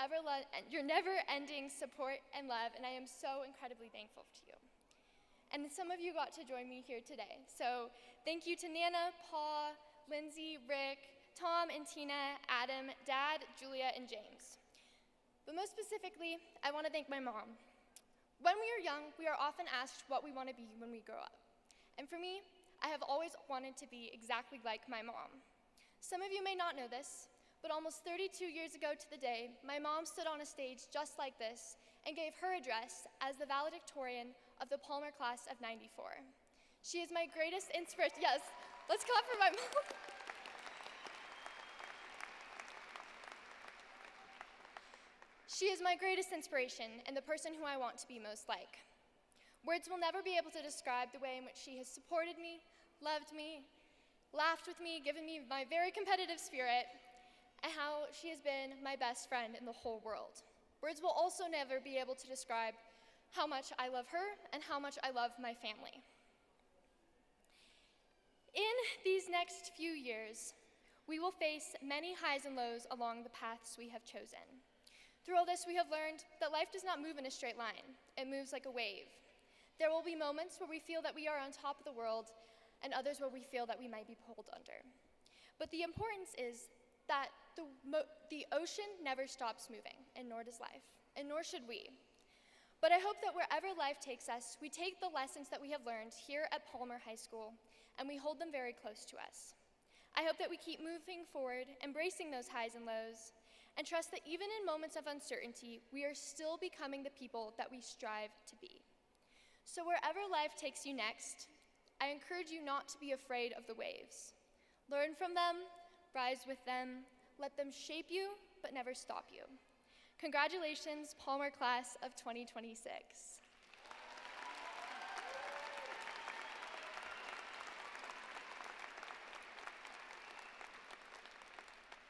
never-ending support and love, and I am so incredibly thankful to you. And some of you got to join me here today. So thank you to Nana, Paul, Lindsay, Rick, Tom and Tina, Adam, Dad, Julia, and James. But most specifically, I want to thank my mom. When we are young, we are often asked what we want to be when we grow up. And for me, I have always wanted to be exactly like my mom. Some of you may not know this, but almost 32 years ago to the day, my mom stood on a stage just like this and gave her address as the valedictorian of the Palmer class of '94. She is my greatest inspiration. Yes, let's clap for my mom. She is my greatest inspiration and the person who I want to be most like. Words will never be able to describe the way in which she has supported me, loved me, laughed with me, given me my very competitive spirit, and how she has been my best friend in the whole world. Words will also never be able to describe how much I love her and how much I love my family. In these next few years, we will face many highs and lows along the paths we have chosen. Through all this, we have learned that life does not move in a straight line. It moves like a wave. There will be moments where we feel that we are on top of the world and others where we feel that we might be pulled under. But the importance is that the ocean never stops moving, and nor does life, and nor should we. But I hope that wherever life takes us, we take the lessons that we have learned here at Palmer High School, and we hold them very close to us. I hope that we keep moving forward, embracing those highs and lows, and trust that even in moments of uncertainty, we are still becoming the people that we strive to be. So wherever life takes you next, I encourage you not to be afraid of the waves. Learn from them, rise with them, let them shape you, but never stop you. Congratulations, Palmer class of 2026.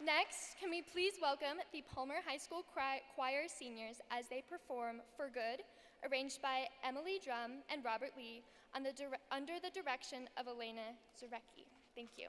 Next, can we please welcome the Palmer High School Choir seniors as they perform For Good, arranged by Emily Drum and Robert Lee under the direction of Elena Zarecki. Thank you.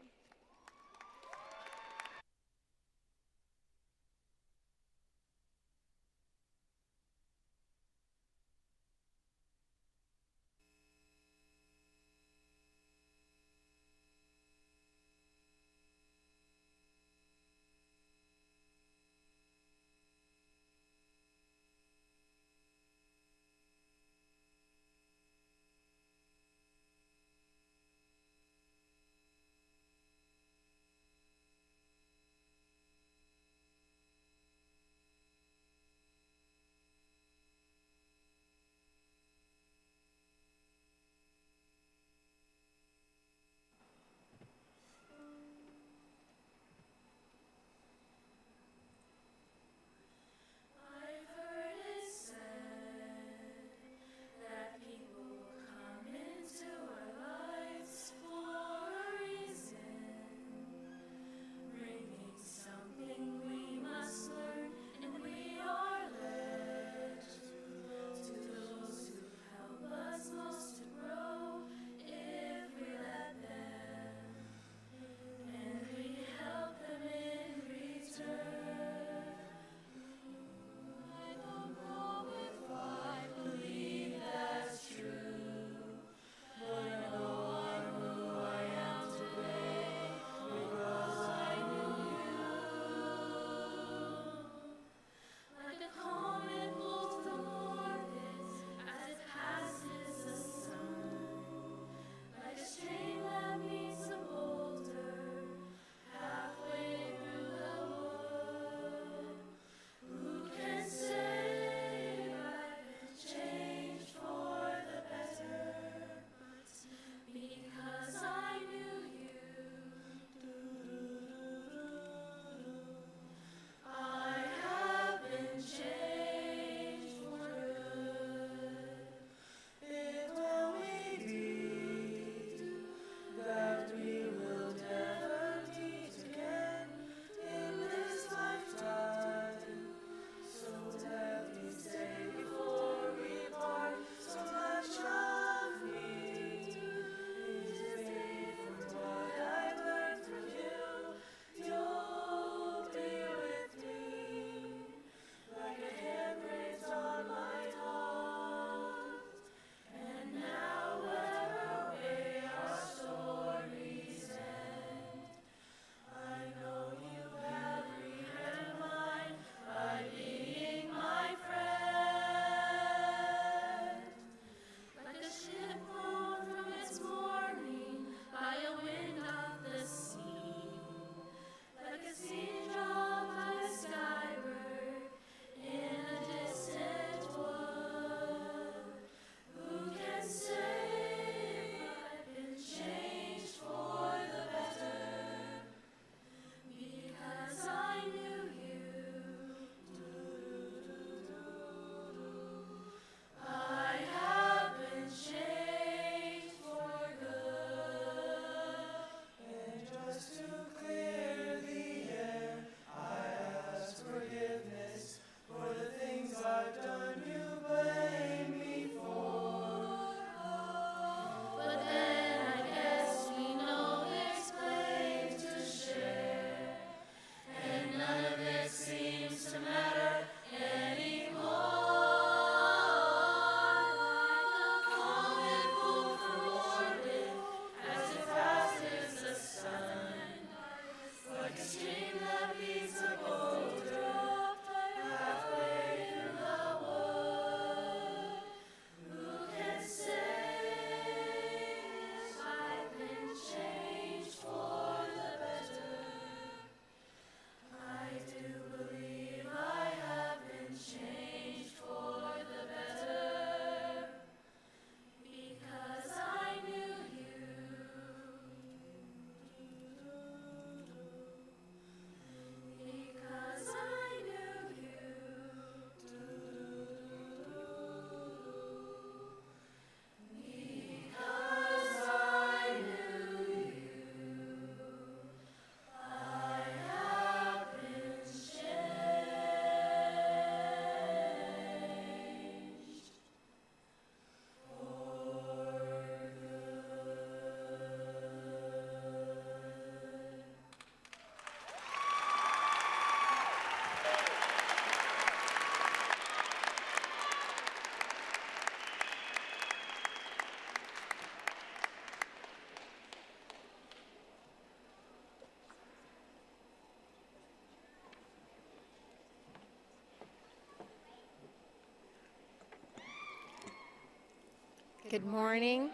Good morning,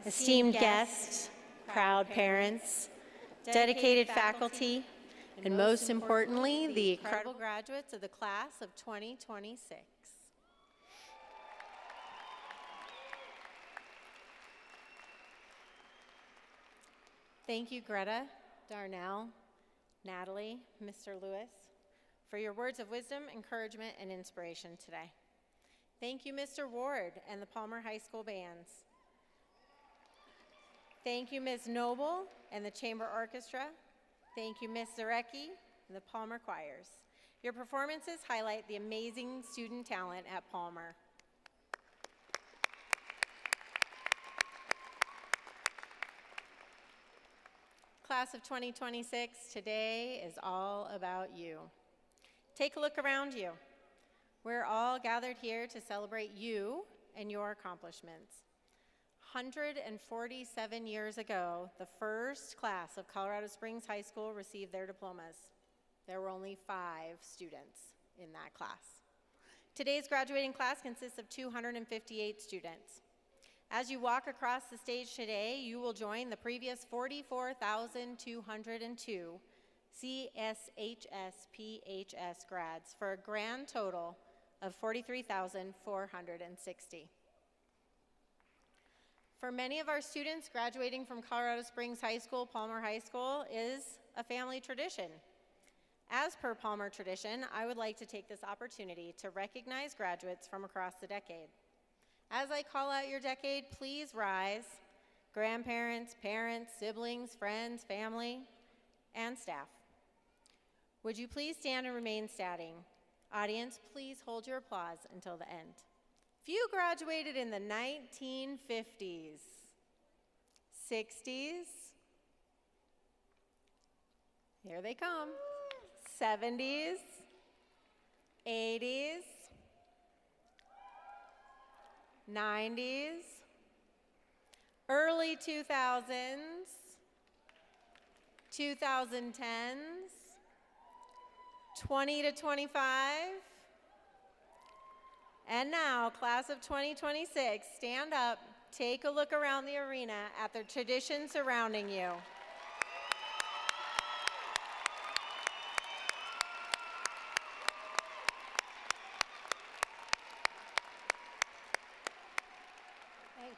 esteemed guests, proud parents, dedicated faculty, and most importantly, the incredible graduates of the class of 2026. Thank you, Greta, Darnell, Natalie, Mr. Lewis, for your words of wisdom, encouragement, and inspiration today. Thank you, Mr. Ward and the Palmer High School bands. Thank you, Ms. Noble and the Chamber Orchestra. Thank you, Ms. Zarecki and the Palmer Choirs. Your performances highlight the amazing student talent at Palmer. Class of 2026, today is all about you. Take a look around you. We're all gathered here to celebrate you and your accomplishments. 147 years ago, the first class of Colorado Springs High School received their diplomas. There were only 5 students in that class. Today's graduating class consists of 258 students. As you walk across the stage today, you will join the previous 44,202 CSHS-PHS grads for a grand total of 43,460. For many of our students, graduating from Colorado Springs High School, Palmer High School is a family tradition. As per Palmer tradition, I would like to take this opportunity to recognize graduates from across the decade. As I call out your decade, please rise. Grandparents, parents, siblings, friends, family, and staff. Would you please stand and remain standing? Audience, please hold your applause until the end. If you graduated in the 1950s, 60s, here they come, 70s, 80s, 90s, early 2000s, 2010s, 20 to 25, and now, class of 2026, stand up, take a look around the arena at the tradition surrounding you. Thanks.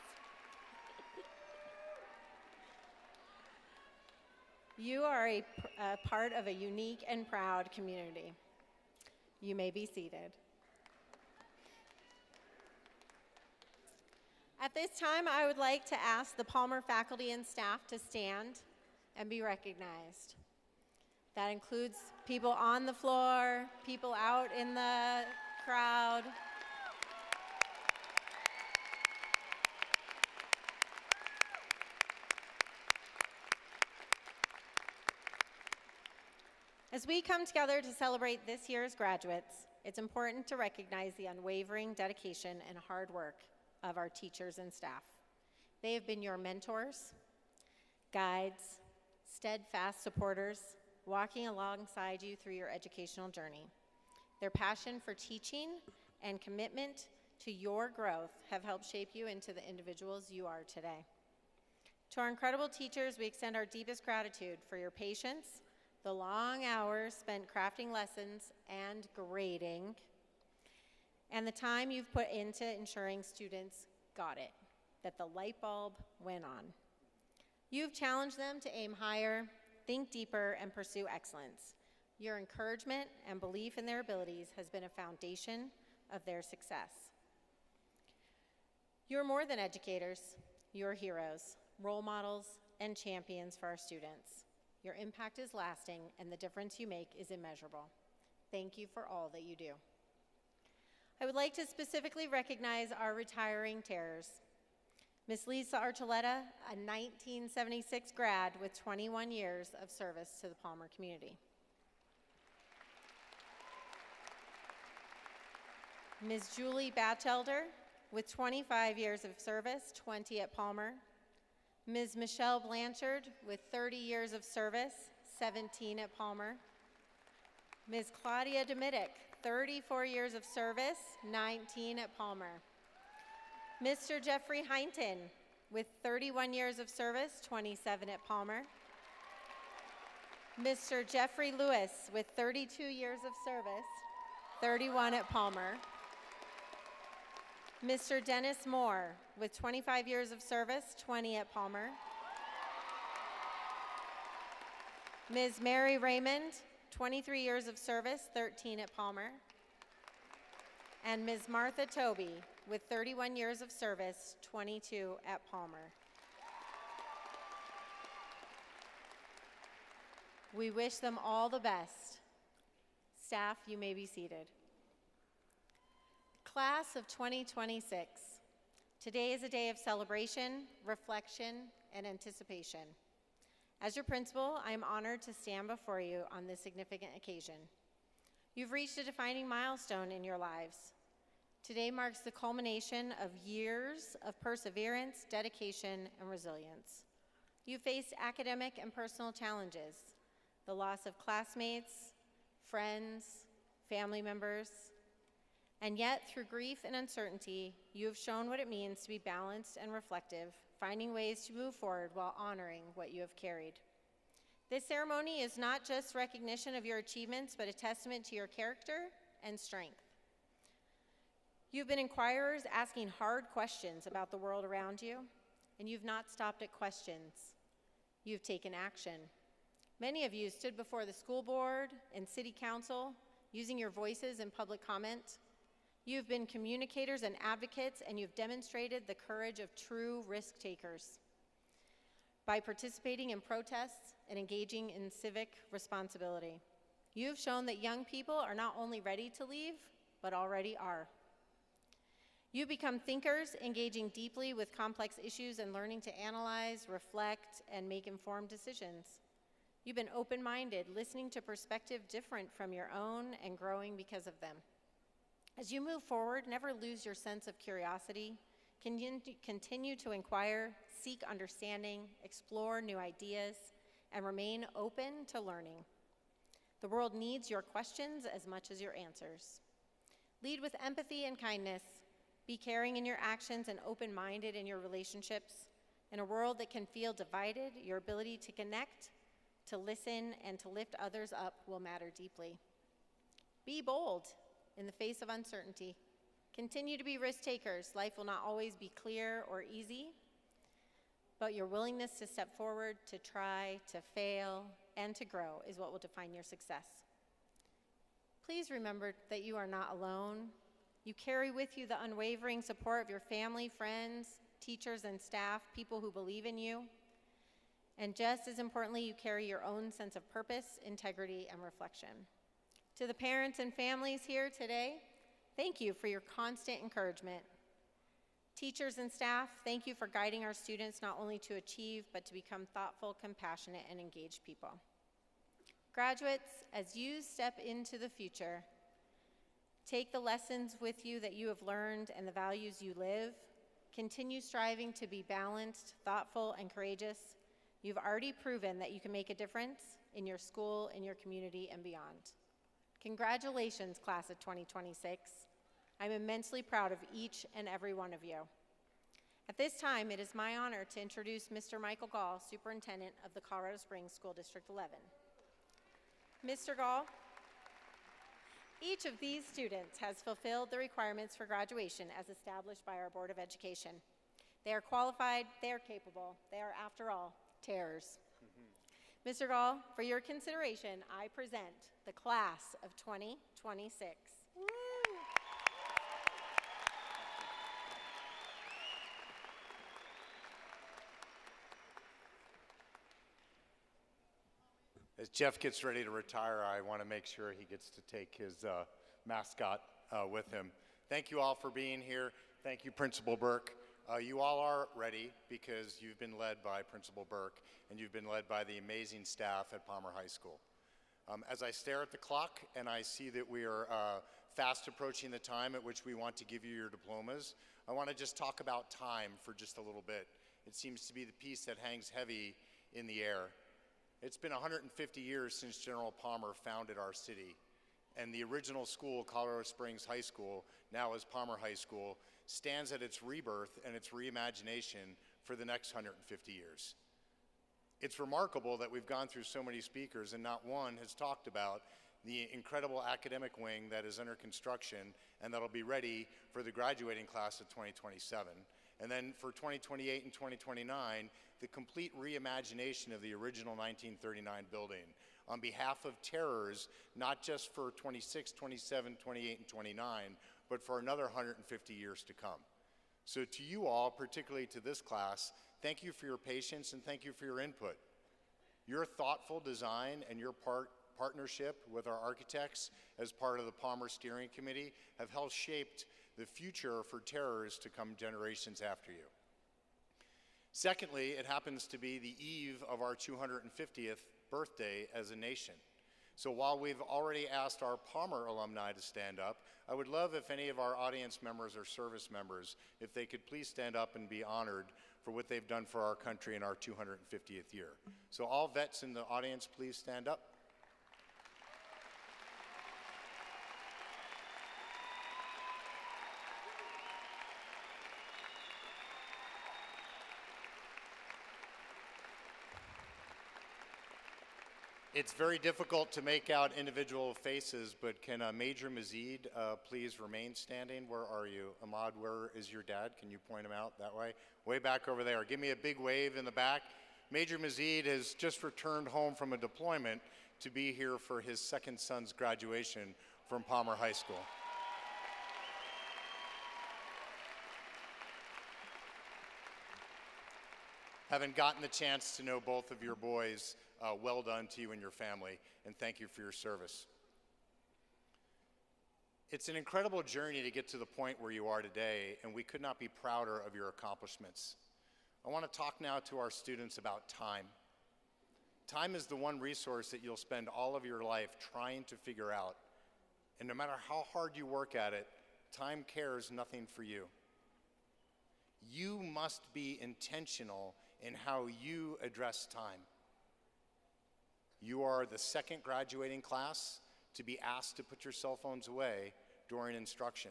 You are a part of a unique and proud community. You may be seated. At this time, I would like to ask the Palmer faculty and staff to stand and be recognized. That includes people on the floor, people out in the crowd. As we come together to celebrate this year's graduates, it's important to recognize the unwavering dedication and hard work of our teachers and staff. They have been your mentors, guides, steadfast supporters, walking alongside you through your educational journey. Their passion for teaching and commitment to your growth have helped shape you into the individuals you are today. To our incredible teachers, we extend our deepest gratitude for your patience, the long hours spent crafting lessons and grading, and the time you've put into ensuring students got it, that the light bulb went on. You've challenged them to aim higher, think deeper, and pursue excellence. Your encouragement and belief in their abilities has been a foundation of their success. You're more than educators. You're heroes, role models, and champions for our students. Your impact is lasting, and the difference you make is immeasurable. Thank you for all that you do. I would like to specifically recognize our retiring terrors. Miss Lisa Archuleta, a 1976 grad with 21 years of service to the Palmer community. Ms. Julie Batchelder, with 25 years of service, 20 at Palmer. Ms. Michelle Blanchard, with 30 years of service, 17 at Palmer. Ms. Claudia Domitic, 34 years of service, 19 at Palmer. Mr. Jeffrey Heinton, with 31 years of service, 27 at Palmer. Mr. Jeffrey Lewis, with 32 years of service, 31 at Palmer. Mr. Dennis Moore, with 25 years of service, 20 at Palmer. Ms. Mary Raymond, 23 years of service, 13 at Palmer. And Ms. Martha Toby, with 31 years of service, 22 at Palmer. We wish them all the best. Staff, you may be seated. Class of 2026. Today is a day of celebration, reflection, and anticipation. As your principal, I am honored to stand before you on this significant occasion. You've reached a defining milestone in your lives. Today marks the culmination of years of perseverance, dedication, and resilience. You faced academic and personal challenges, the loss of classmates, friends, family members, and yet through grief and uncertainty, you have shown what it means to be balanced and reflective, finding ways to move forward while honoring what you have carried. This ceremony is not just recognition of your achievements, but a testament to your character and strength. You've been inquirers asking hard questions about the world around you, and you've not stopped at questions. You've taken action. Many of you stood before the school board and city council, using your voices in public comment. You've been communicators and advocates, and you've demonstrated the courage of true risk takers by participating in protests and engaging in civic responsibility. You've shown that young people are not only ready to leave, but already are. You become thinkers, engaging deeply with complex issues and learning to analyze, reflect, and make informed decisions. You've been open-minded, listening to perspective different from your own and growing because of them. As you move forward, never lose your sense of curiosity. Continue to inquire, seek understanding, explore new ideas, and remain open to learning. The world needs your questions as much as your answers. Lead with empathy and kindness. Be caring in your actions and open-minded in your relationships. In a world that can feel divided, your ability to connect, to listen, and to lift others up will matter deeply. Be bold in the face of uncertainty. Continue to be risk takers. Life will not always be clear or easy, but your willingness to step forward, to try, to fail, and to grow is what will define your success. Please remember that you are not alone. You carry with you the unwavering support of your family, friends, teachers, and staff, people who believe in you. And just as importantly, you carry your own sense of purpose, integrity, and reflection. To the parents and families here today, thank you for your constant encouragement. Teachers and staff, thank you for guiding our students not only to achieve, but to become thoughtful, compassionate, and engaged people. Graduates, as you step into the future, take the lessons with you that you have learned and the values you live. Continue striving to be balanced, thoughtful, and courageous. You've already proven that you can make a difference in your school, in your community, and beyond. Congratulations, class of 2026. I'm immensely proud of each and every one of you. At this time, it is my honor to introduce Mr. Michael Gall, Superintendent of the Colorado Springs School District 11. Mr. Gall, each of these students has fulfilled the requirements for graduation as established by our Board of Education. They are qualified, they are capable, they are, after all, terrors. Mr. Gall, for your consideration, I present the class of 2026. Woo. As Jeff gets ready to retire, I want to make sure he gets to take his mascot with him. Thank you all for being here. Thank you, Principal Burke. You all are ready because you've been led by Principal Burke and you've been led by the amazing staff at Palmer High School. As I stare at the clock and I see that we are fast approaching the time at which we want to give you your diplomas, I want to just talk about time for just a little bit. It seems to be the piece that hangs heavy in the air. It's been 150 years since General Palmer founded our city, And the original school, Colorado Springs High School, now is Palmer High School, stands at its rebirth and its reimagination for the next 150 years. It's remarkable that we've gone through so many speakers and not one has talked about the incredible academic wing that is under construction and that'll be ready for the graduating class of 2027. And then for 2028 and 2029, the complete reimagination of the original 1939 building on behalf of Terrors, not just for 26, 27, 28, and 29, but for another 150 years to come. So to you all, particularly to this class, thank you for your patience and thank you for your input. Your thoughtful design and your partnership with our architects as part of the Palmer Steering Committee have helped shape the future for Terrors to come generations after you. Secondly, it happens to be the eve of our 250th birthday as a nation. So while we've already asked our Palmer alumni to stand up, I would love if any of our audience members or service members, if they could please stand up and be honored for what they've done for our country in our 250th year. So all vets in the audience, please stand up. It's very difficult to make out individual faces, but can Major Mazid please remain standing? Where are you? Ahmad, where is your dad? Can you point him out that way? Way back over there. Give me a big wave in the back. Major Mazid has just returned home from a deployment to be here for his second son's graduation from Palmer High School. Having gotten the chance to know both of your boys, well done to you and your family, and thank you for your service. It's an incredible journey to get to the point where you are today, and we could not be prouder of your accomplishments. I want to talk now to our students about time. Time is the one resource that you'll spend all of your life trying to figure out, and no matter how hard you work at it, time cares nothing for you. You must be intentional in how you address time. You are the second graduating class to be asked to put your cell phones away during instruction.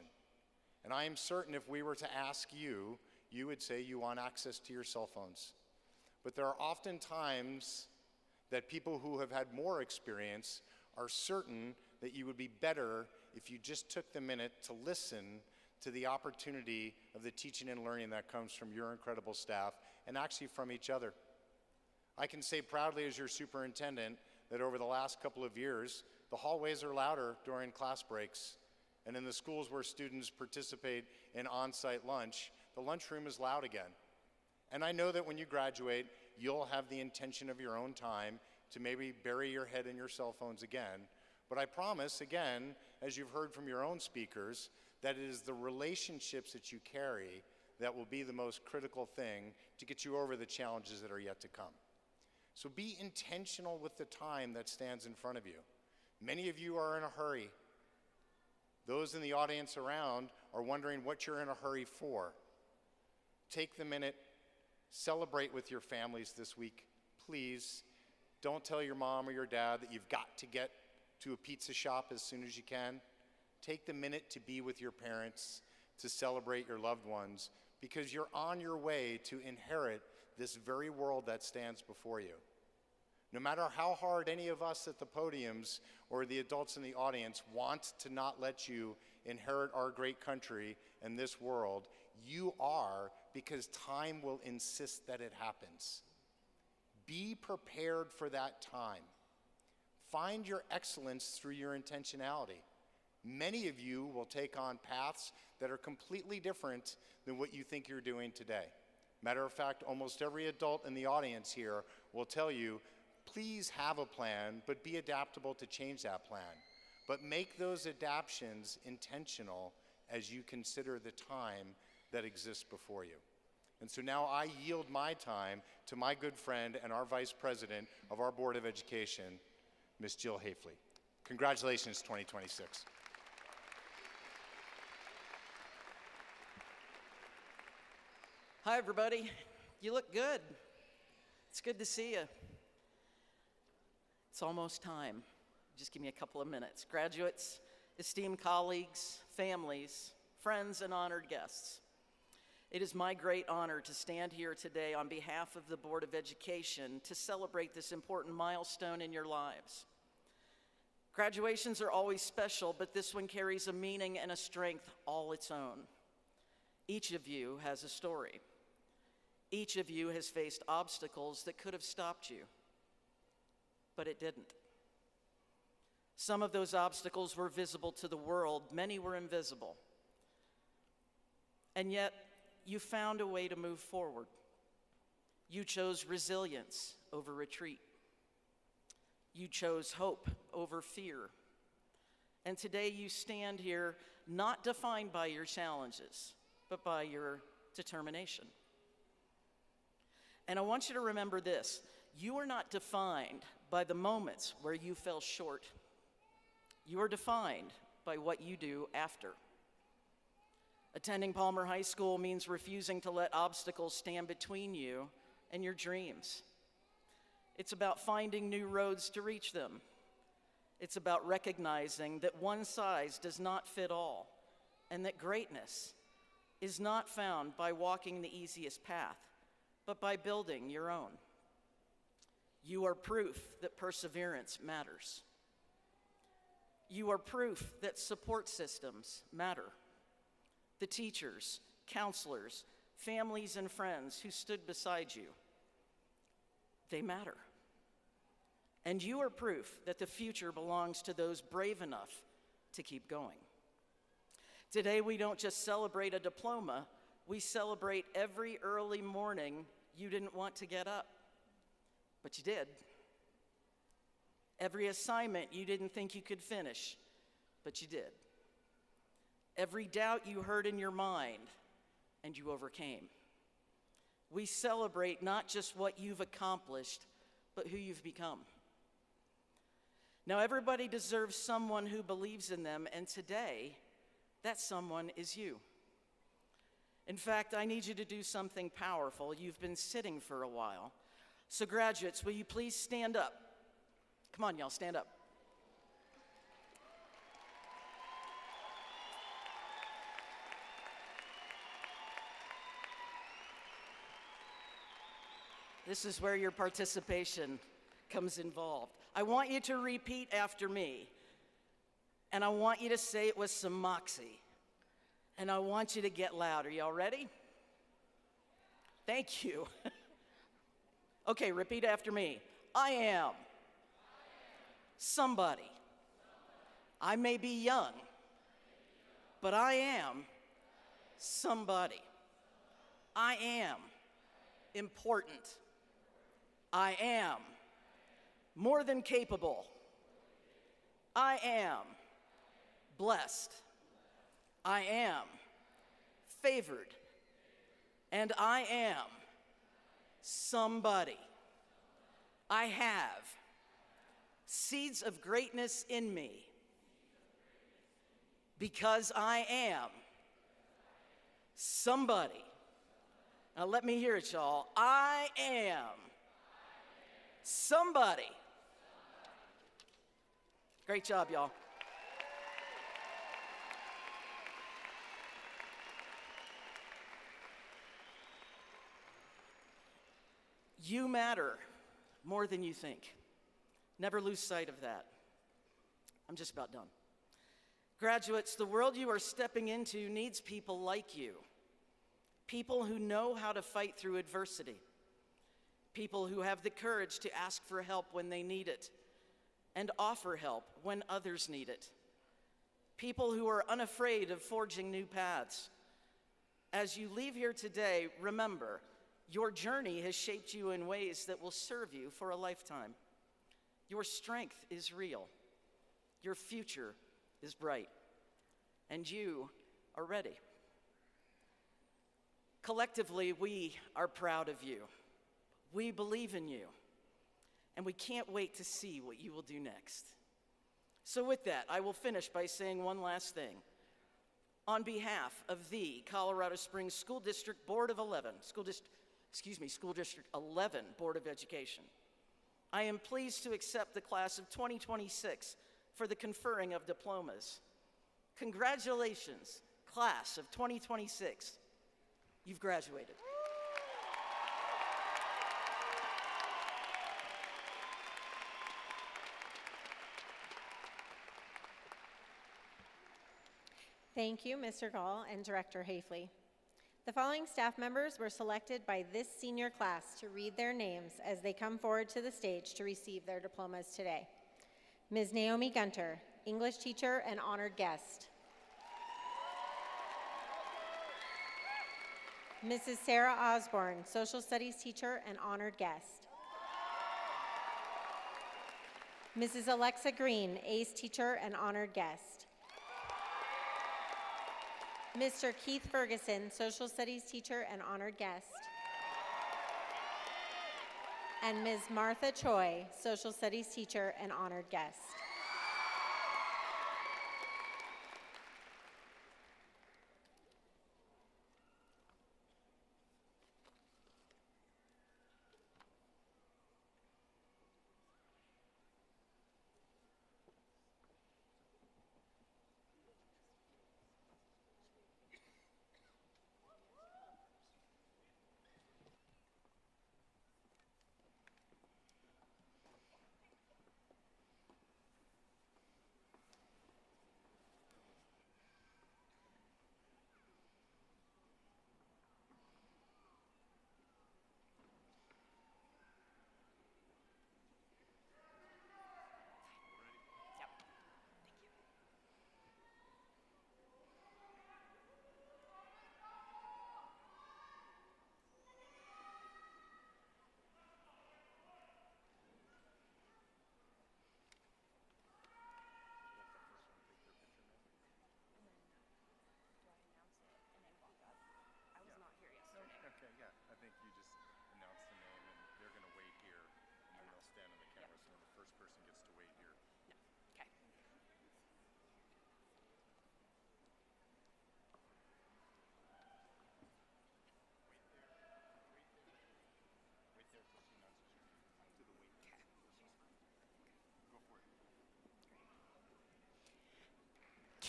And I am certain if we were to ask you, you would say you want access to your cell phones. But there are often times that people who have had more experience are certain that you would be better if you just took the minute to listen to the opportunity of the teaching and learning that comes from your incredible staff and actually from each other. I can say proudly as your superintendent that over the last couple of years, the hallways are louder during class breaks. And in the schools where students participate in on-site lunch, the lunchroom is loud again. And I know that when you graduate, you'll have the intention of your own time to maybe bury your head in your cell phones again. But I promise, again, as you've heard from your own speakers, that it is the relationships that you carry that will be the most critical thing to get you over the challenges that are yet to come. So be intentional with the time that stands in front of you. Many of you are in a hurry. Those in the audience around are wondering what you're in a hurry for. Take the minute, celebrate with your families this week. Please don't tell your mom or your dad that you've got to get to a pizza shop as soon as you can. Take the minute to be with your parents, to celebrate your loved ones, because you're on your way to inherit this very world that stands before you. No matter how hard any of us at the podiums or the adults in the audience want to not let you inherit our great country and this world, you are, because time will insist that it happens. Be prepared for that time. Find your excellence through your intentionality. Many of you will take on paths that are completely different than what you think you're doing today. Matter of fact, almost every adult in the audience here will tell you, please have a plan, but be adaptable to change that plan. But make those adaptations intentional as you consider the time that exists before you. And so now I yield my time to my good friend and our Vice President of our Board of Education, Ms. Jill Hafley. Congratulations, 2026. Hi, everybody. You look good. It's good to see you. It's almost time. Just give me a couple of minutes. Graduates, esteemed colleagues, families, friends, and honored guests. It is my great honor to stand here today on behalf of the Board of Education to celebrate this important milestone in your lives. Graduations are always special, but this one carries a meaning and a strength all its own. Each of you has a story. Each of you has faced obstacles that could have stopped you, but it didn't. Some of those obstacles were visible to the world, many were invisible. And yet, you found a way to move forward. You chose resilience over retreat. You chose hope over fear. And today you stand here not defined by your challenges, but by your determination. And I want you to remember this: you are not defined by the moments where you fell short. You are defined by what you do after. Attending Palmer High School means refusing to let obstacles stand between you and your dreams. It's about finding new roads to reach them. It's about recognizing that one size does not fit all, and that greatness is not found by walking the easiest path, but by building your own. You are proof that perseverance matters. You are proof that support systems matter. The teachers, counselors, families, and friends who stood beside you, they matter. And you are proof that the future belongs to those brave enough to keep going. Today, we don't just celebrate a diploma, we celebrate every early morning you didn't want to get up, but you did. Every assignment you didn't think you could finish, but you did. Every doubt you heard in your mind, and you overcame. We celebrate not just what you've accomplished, but who you've become. Now, everybody deserves someone who believes in them, and today, that someone is you. In fact, I need you to do something powerful. You've been sitting for a while. So graduates, will you please stand up? Come on, y'all, stand up. This is where your participation comes involved. I want you to repeat after me, and I want you to say it with some moxie, and I want you to get loud. Are y'all ready? Thank you. Okay, repeat after me. I am somebody. I may be young, but I am somebody. I am important. I am more than capable. I am blessed. I am favored. And I am somebody. I have seeds of greatness in me because I am somebody. Now let me hear it, y'all. I am somebody. Great job, y'all. You matter more than you think. Never lose sight of that. I'm just about done. Graduates, the world you are stepping into needs people like you. People who know how to fight through adversity. People who have the courage to ask for help when they need it and offer help when others need it. People who are unafraid of forging new paths. As you leave here today, remember, your journey has shaped you in ways that will serve you for a lifetime. Your strength is real. Your future is bright. And you are ready. Collectively, we are proud of you. We believe in you. And we can't wait to see what you will do next. So with that, I will finish by saying one last thing. On behalf of the Colorado Springs School District Board of 11, School District 11 Board of Education, I am pleased to accept the class of 2026 for the conferring of diplomas. Congratulations, class of 2026. You've graduated. Thank you, Mr. Gall and Director Hafley. The following staff members were selected by this senior class to read their names as they come forward to the stage to receive their diplomas today. Ms. Naomi Gunter, English teacher and honored guest. Mrs. Sarah Osborne, social studies teacher and honored guest. Mrs. Alexa Green, ACE teacher and honored guest. Mr. Keith Ferguson, social studies teacher and honored guest. And Ms. Martha Choi, social studies teacher and honored guest.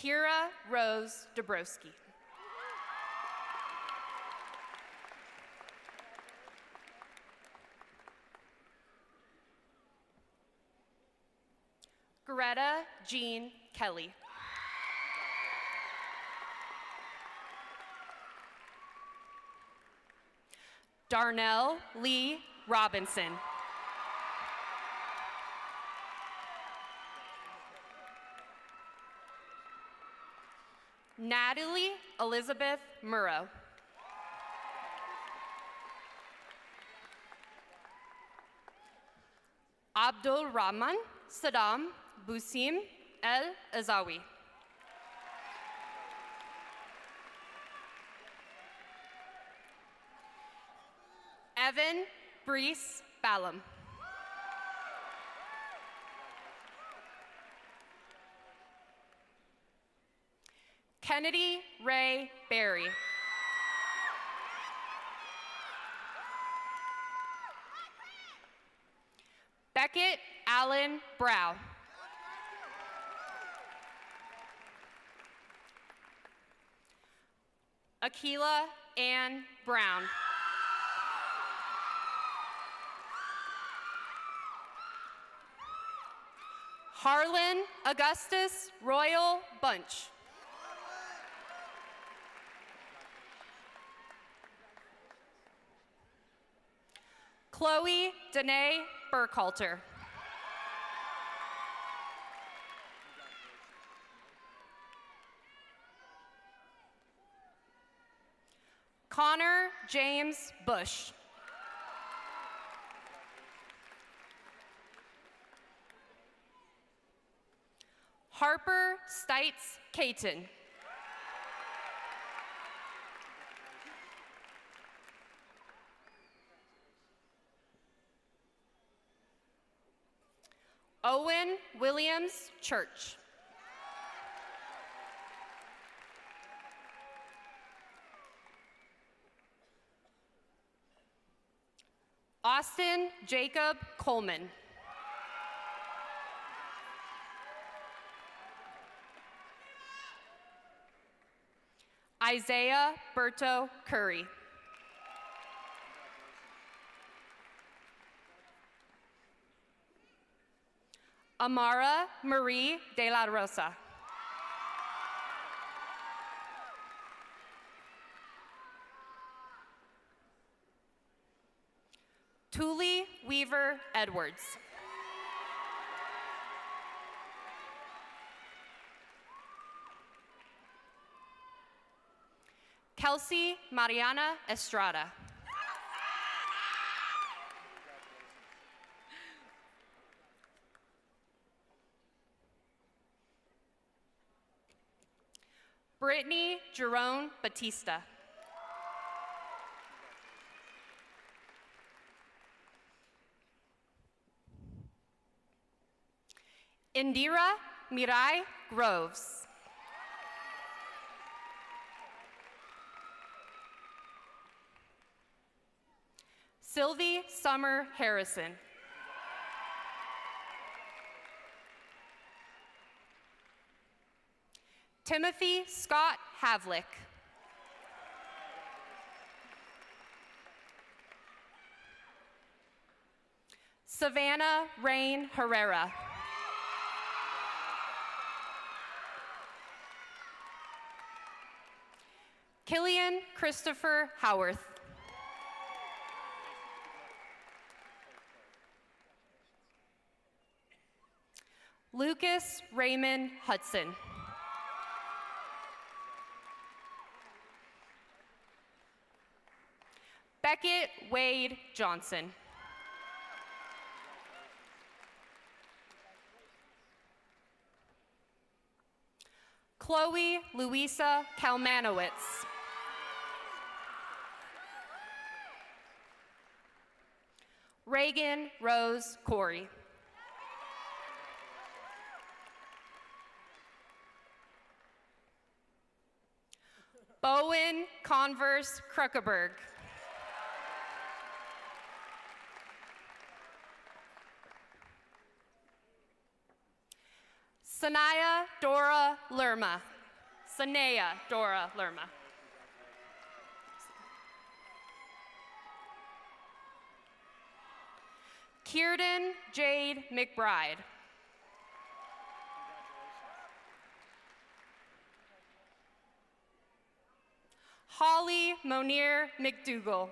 Kira Rose Dabrowski. Greta Jean Kelly. Darnell Lee Robinson. Natalie Elizabeth Murrow. Abdul Rahman Saddam Busim El Azawi. Evan Brees Ballum. Kennedy Ray Berry. Beckett Allen Brow. Akila Ann Brown. Harlan Augustus Royal Bunch. Chloe Danae Burkhalter. Connor James Bush. Harper Stites Caton. Owen Williams Church. Austin Jacob Coleman. Isaiah Berto Curry. Amara Marie de la Rosa. Tuli Weaver Edwards. Kelsey Mariana Estrada. Brittany Jerome Batista. Indira Mirai Groves. Sylvie Summer Harrison. Timothy Scott Havlick. Savannah Rain Herrera. Killian Christopher Howarth. Lucas Raymond Hudson. Beckett Wade Johnson. Chloe Louisa Kalmanowitz. Reagan Rose Corey. Bowen Converse Kruckeberg. Sanaya Dora Lerma. Sanaya Dora Lerma. Kierden Jade McBride. Holly Monier McDougall.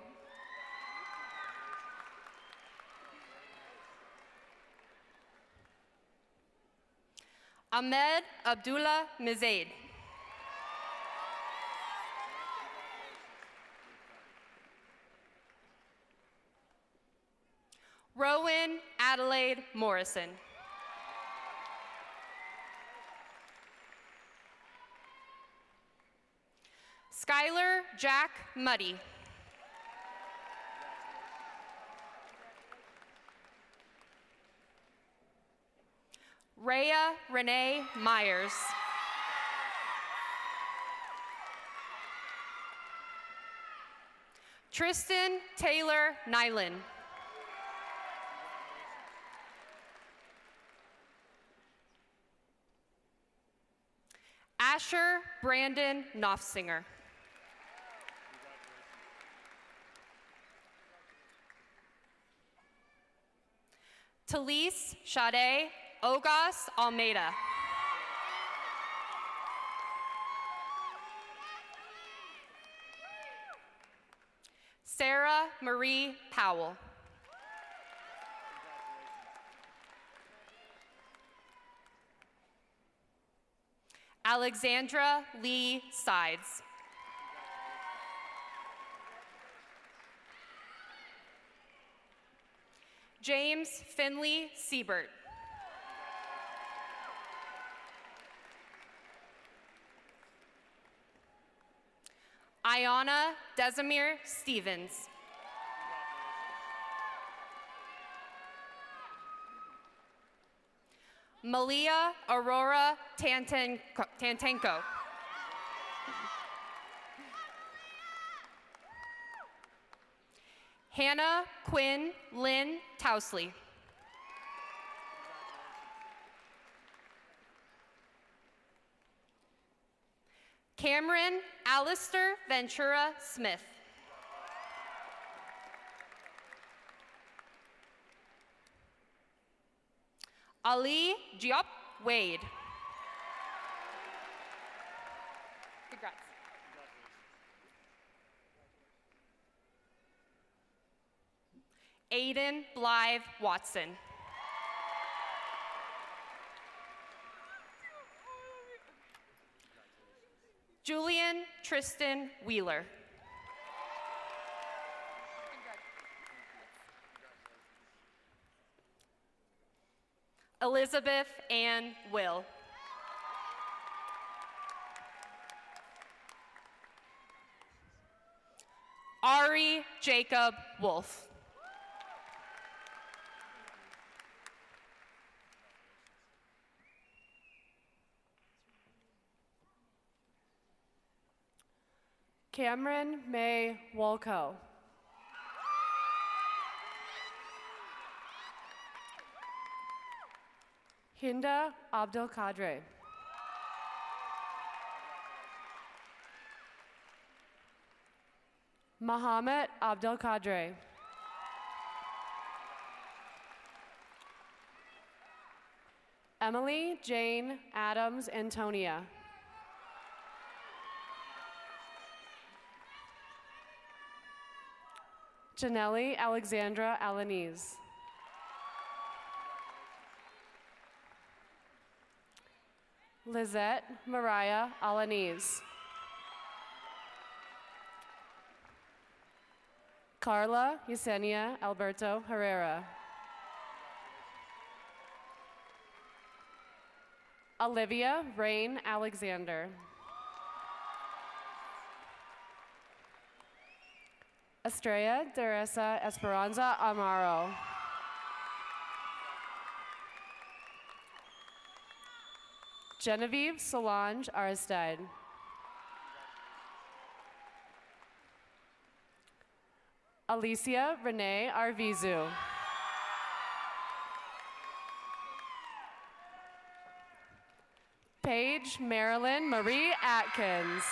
Ahmed Abdullah Mizaid. Rowan Adelaide Morrison. Skylar Jack Muddy. Rhea Renee Myers. Tristan Taylor Nyland. Asher Brandon Knopfsinger. Talise Sade Ogas Almeida. Sarah Marie Powell. Alexandra Lee Sides. James Finley Siebert. Ayana Desimir Stevens. Malia Aurora Tantenko. Hannah Quinn Lynn Tousley. Cameron Alistair Ventura Smith. Ali Diop Wade. Congrats. Aiden Blythe Watson. Julian Tristan Wheeler. Elizabeth Ann Will. Ari Jacob Wolf. Cameron May Wolko. Hinda Abdelkader. Mohammed Abdelkader. Emily Jane Adams Antonia. Janelle Alexandra Alanese. Lizette Mariah Alanese. Carla Yesenia Alberto Herrera. Olivia Rain Alexander. Estrella Teresa Esperanza Amaro. Genevieve Solange Aristide. Alicia Renee Arvizu. Paige Marilyn Marie Atkins.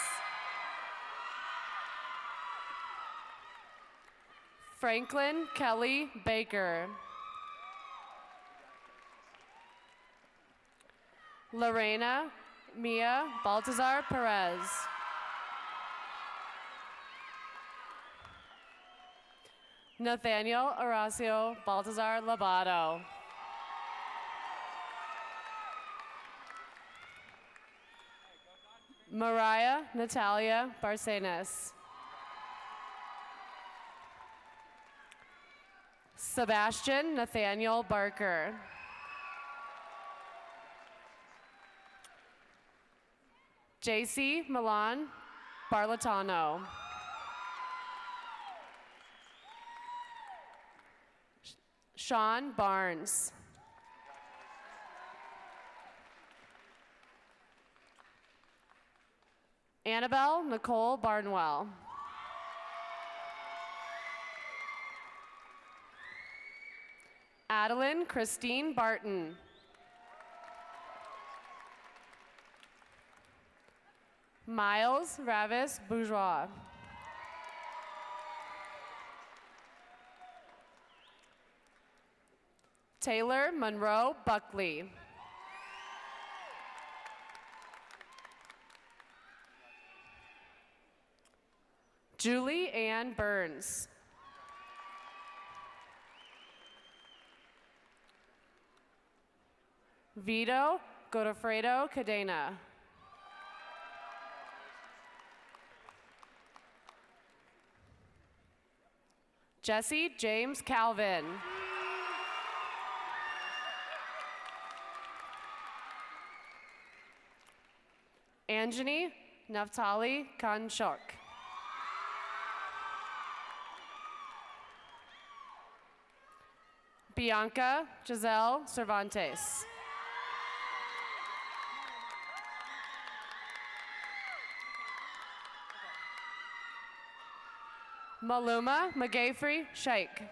Franklin Kelly Baker. Lorena Mia Baltazar Perez. Nathaniel Horacio Baltazar Labato. Mariah Natalia Barcenas. Sebastian Nathaniel Barker. JC Milan Barlatano. Sean Barnes. Annabelle Nicole Barnwell. Adeline Christine Barton. Miles Ravis Bourgeois. Taylor Monroe Buckley. Julie Ann Burns. Vito Godofredo Cadena. Jesse James Calvin. Anjani Naftali Kanchuk. Bianca Giselle Cervantes. Maluma McGaffrey Sheikh.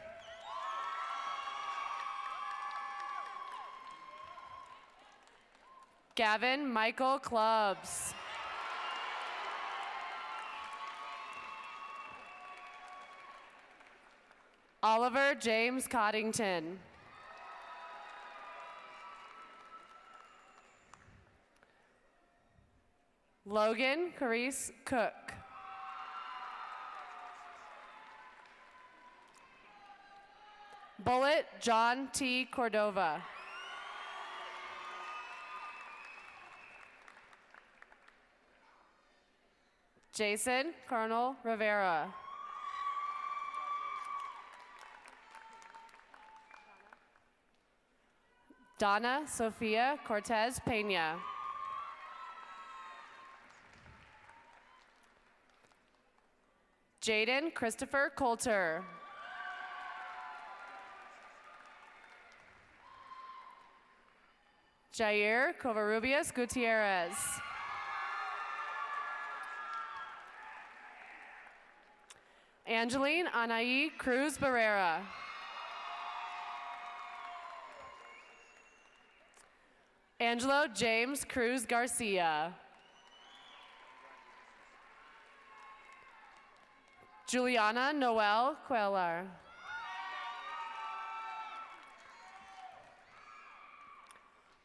Gavin Michael Clubs. Oliver James Coddington. Logan Carice Cook. Bullet John T. Cordova. Jason Colonel Rivera. Donna Sofia Cortez Peña. Jaden Christopher Coulter. Jair Covarrubias Gutierrez. Angeline Anaí Cruz Barrera. Angelo James Cruz Garcia. Juliana Noel Cuellar.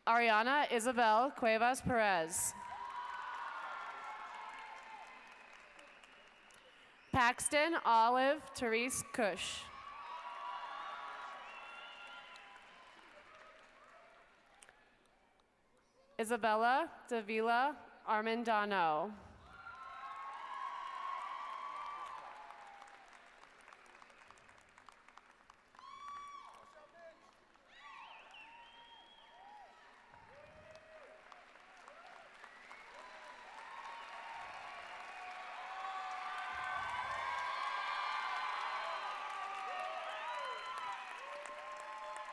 Ariana Isabel Cuevas Perez. Paxton Olive Therese Cush. Isabella Davila Armendano.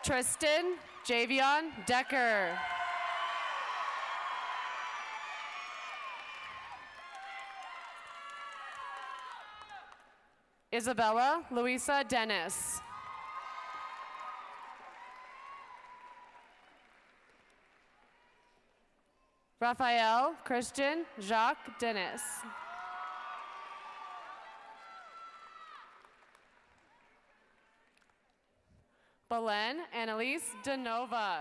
Tristan Javion Decker. Isabella Luisa Dennis. Raphael Christian Jacques Dennis. Belen Annalise DeNova.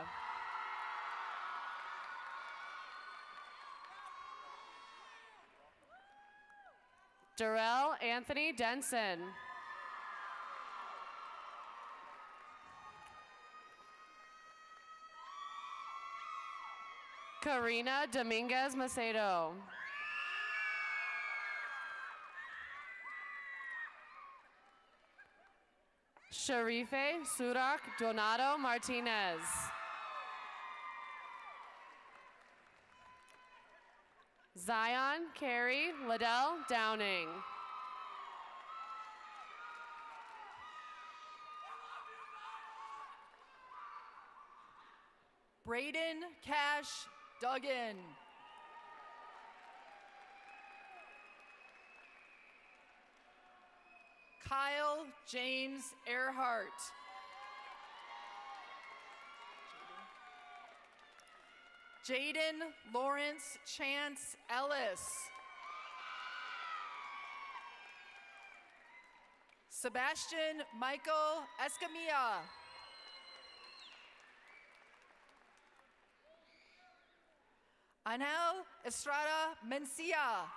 Darrell Anthony Denson. Karina Dominguez Macedo. Sharife Surak Donato Martinez. Zion Carey Liddell Downing. Braden Cash Duggan. Kyle James Earhart. Jaden Lawrence Chance Ellis. Sebastian Michael Escamilla. Anel Estrada Mencia.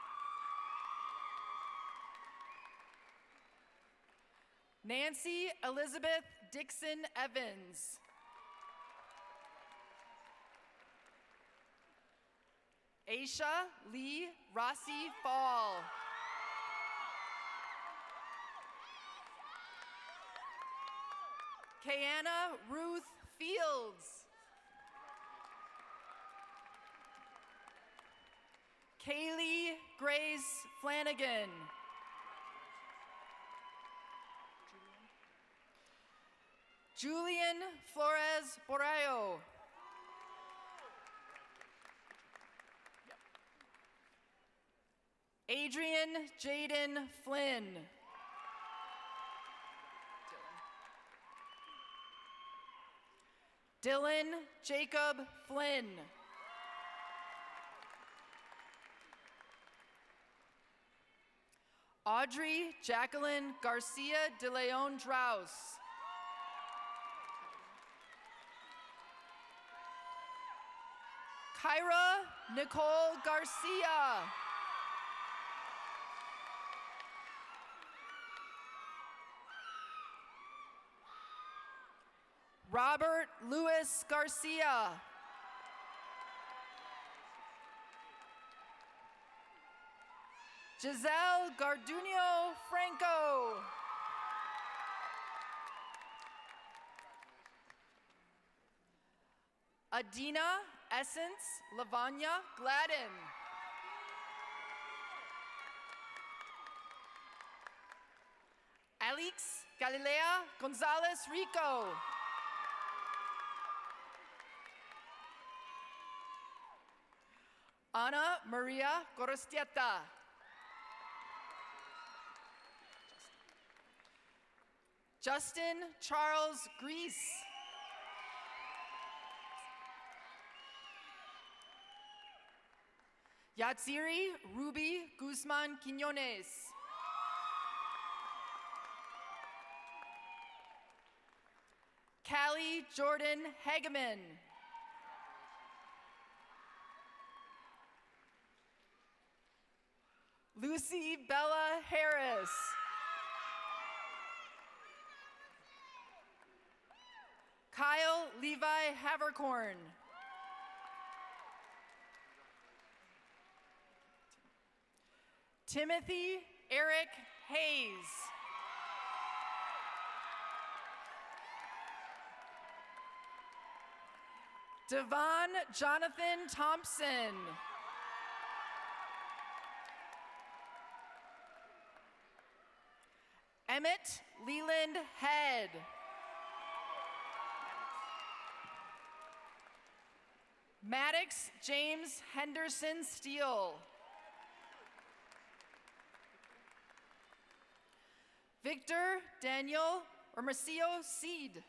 Nancy Elizabeth Dixon Evans. Aisha Lee Rossi Fall. Kayana Ruth Fields. Kaylee Grace Flanagan. Julian Flores Borrello. Adrian Jaden Flynn. Dylan Jacob Flynn. Audrey Jacqueline Garcia de Leon Draus. Kyra Nicole Garcia. Robert Luis Garcia. Giselle Garduño Franco. Adina Essence Lavanya Gladden. Alix Galilea Gonzalez Rico. Ana Maria Gorostieta. Justin Charles Grease. Yatsiri Ruby Guzman Quiñones. Callie Jordan Hageman. Lucy Bella Harris. Kyle Levi Havercorn. Timothy Eric Hayes. Devon Jonathan Thompson. Emmett Leland Head. Maddox James Henderson Steele. Victor Daniel Hermosillo Seed.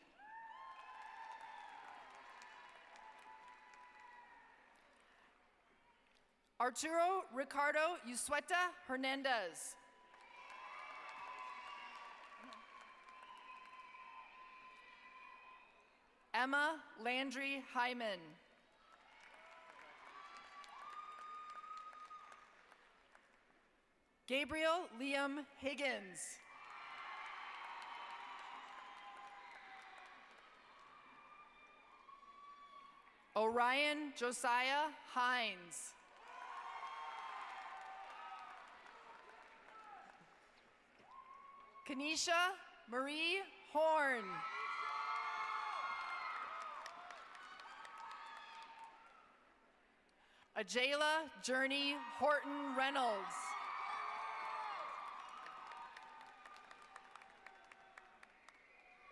Arturo Ricardo Usueta Hernandez. Emma Landry Hyman. Gabriel Liam Higgins. Orion Josiah Hines. Kanisha Marie Horn. Ajayla Journey Horton Reynolds.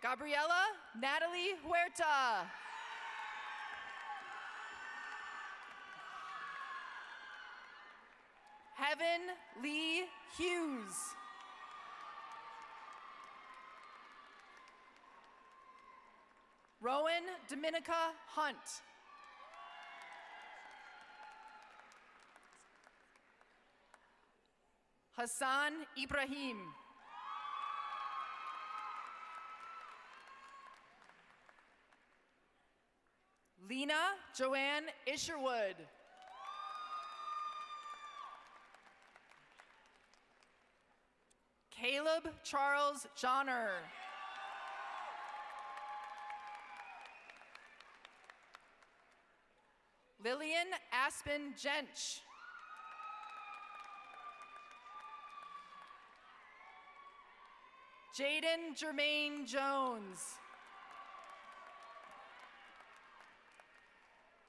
Gabriela Natalie Huerta. Heaven Lee Hughes. Rowan Dominica Hunt. Hassan Ibrahim. Lena Joanne Isherwood. Caleb Charles Johnner. Lillian Aspen Jench. Jaden Jermaine Jones.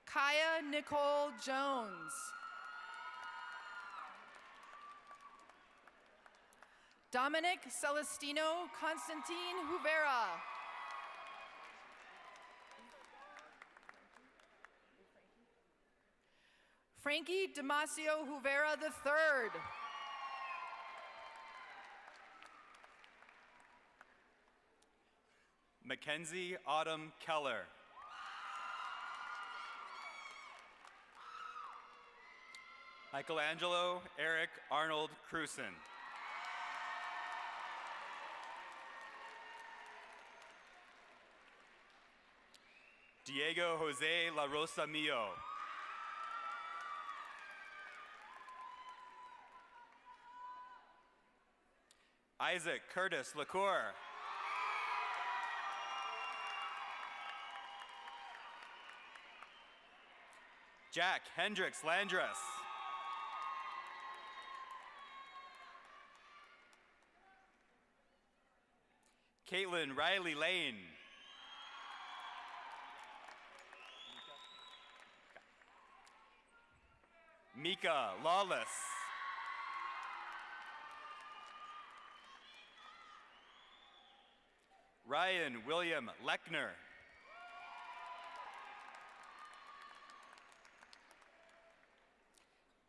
Kaya Nicole Jones. Dominic Celestino Constantine Huvera. Frankie Damasio Huvera III. Mackenzie Autumn Keller. Michelangelo Eric Arnold Cruson. Diego Jose La Rosa Mio. Isaac Curtis LaCour. Jack Hendricks Landress. Caitlin Riley Lane. Mika Lawless. Ryan William Lechner.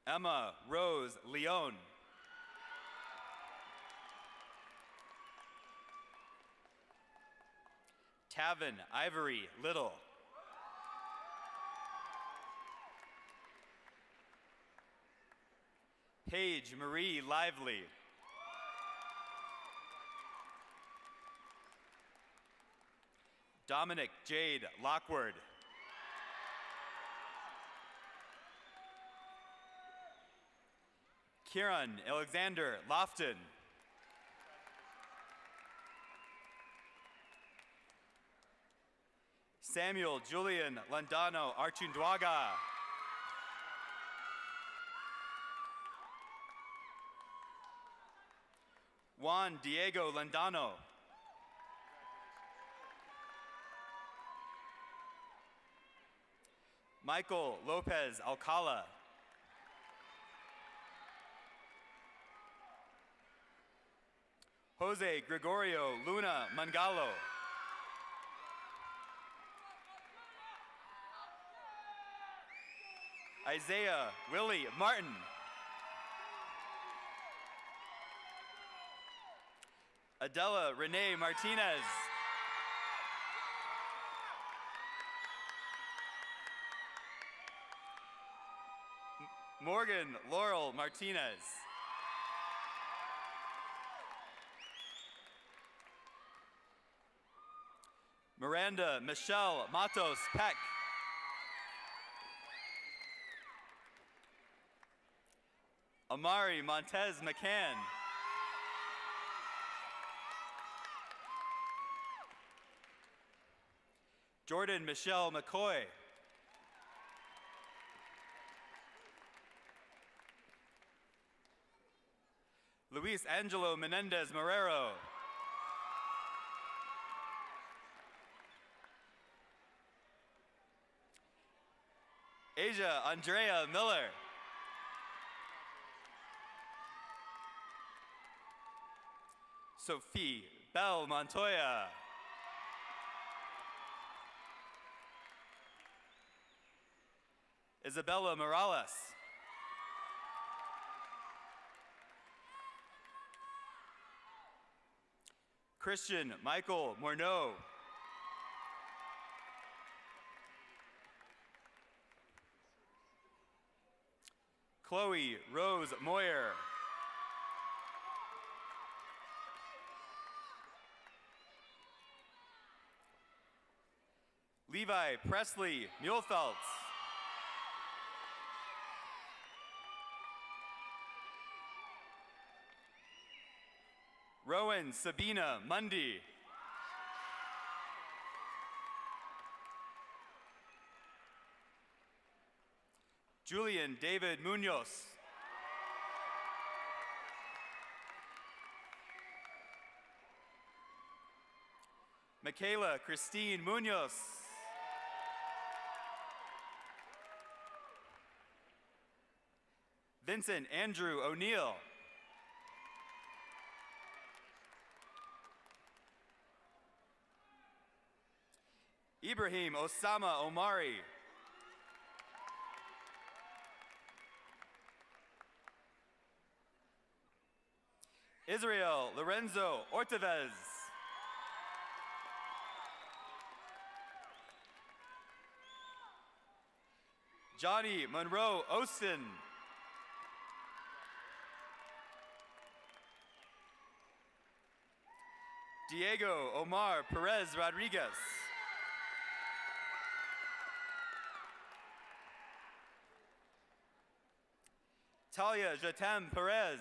Emma Rose Leon. Tavin Ivory Little. Paige Marie Lively. Dominic Jade Lockwood. Kieran Alexander Lofton. Samuel Julian Landano Archunduaga. Juan Diego Landano. Michael Lopez Alcala. Jose Gregorio Luna Mangalo. Isaiah Willie Martin. Adela Renee Martinez. Morgan Laurel Martinez. Miranda Michelle Matos Peck. Amari Montez McCann. Jordan Michelle McCoy. Luis Angelo Menendez Marrero. Asia Andrea Miller. Sophie Belle Montoya. Isabella Morales. Christian Michael Morneau. Chloe Rose Moyer. Levi Presley Muehlfeldt. Rowan Sabina Mundy. Julian David Munoz. Michaela Christine Munoz. Vincent Andrew O'Neill. Ibrahim Osama Omari. Israel Lorenzo Ortevez. Johnny Monroe Austin. Diego Omar Perez Rodriguez. Talia Jatem Perez.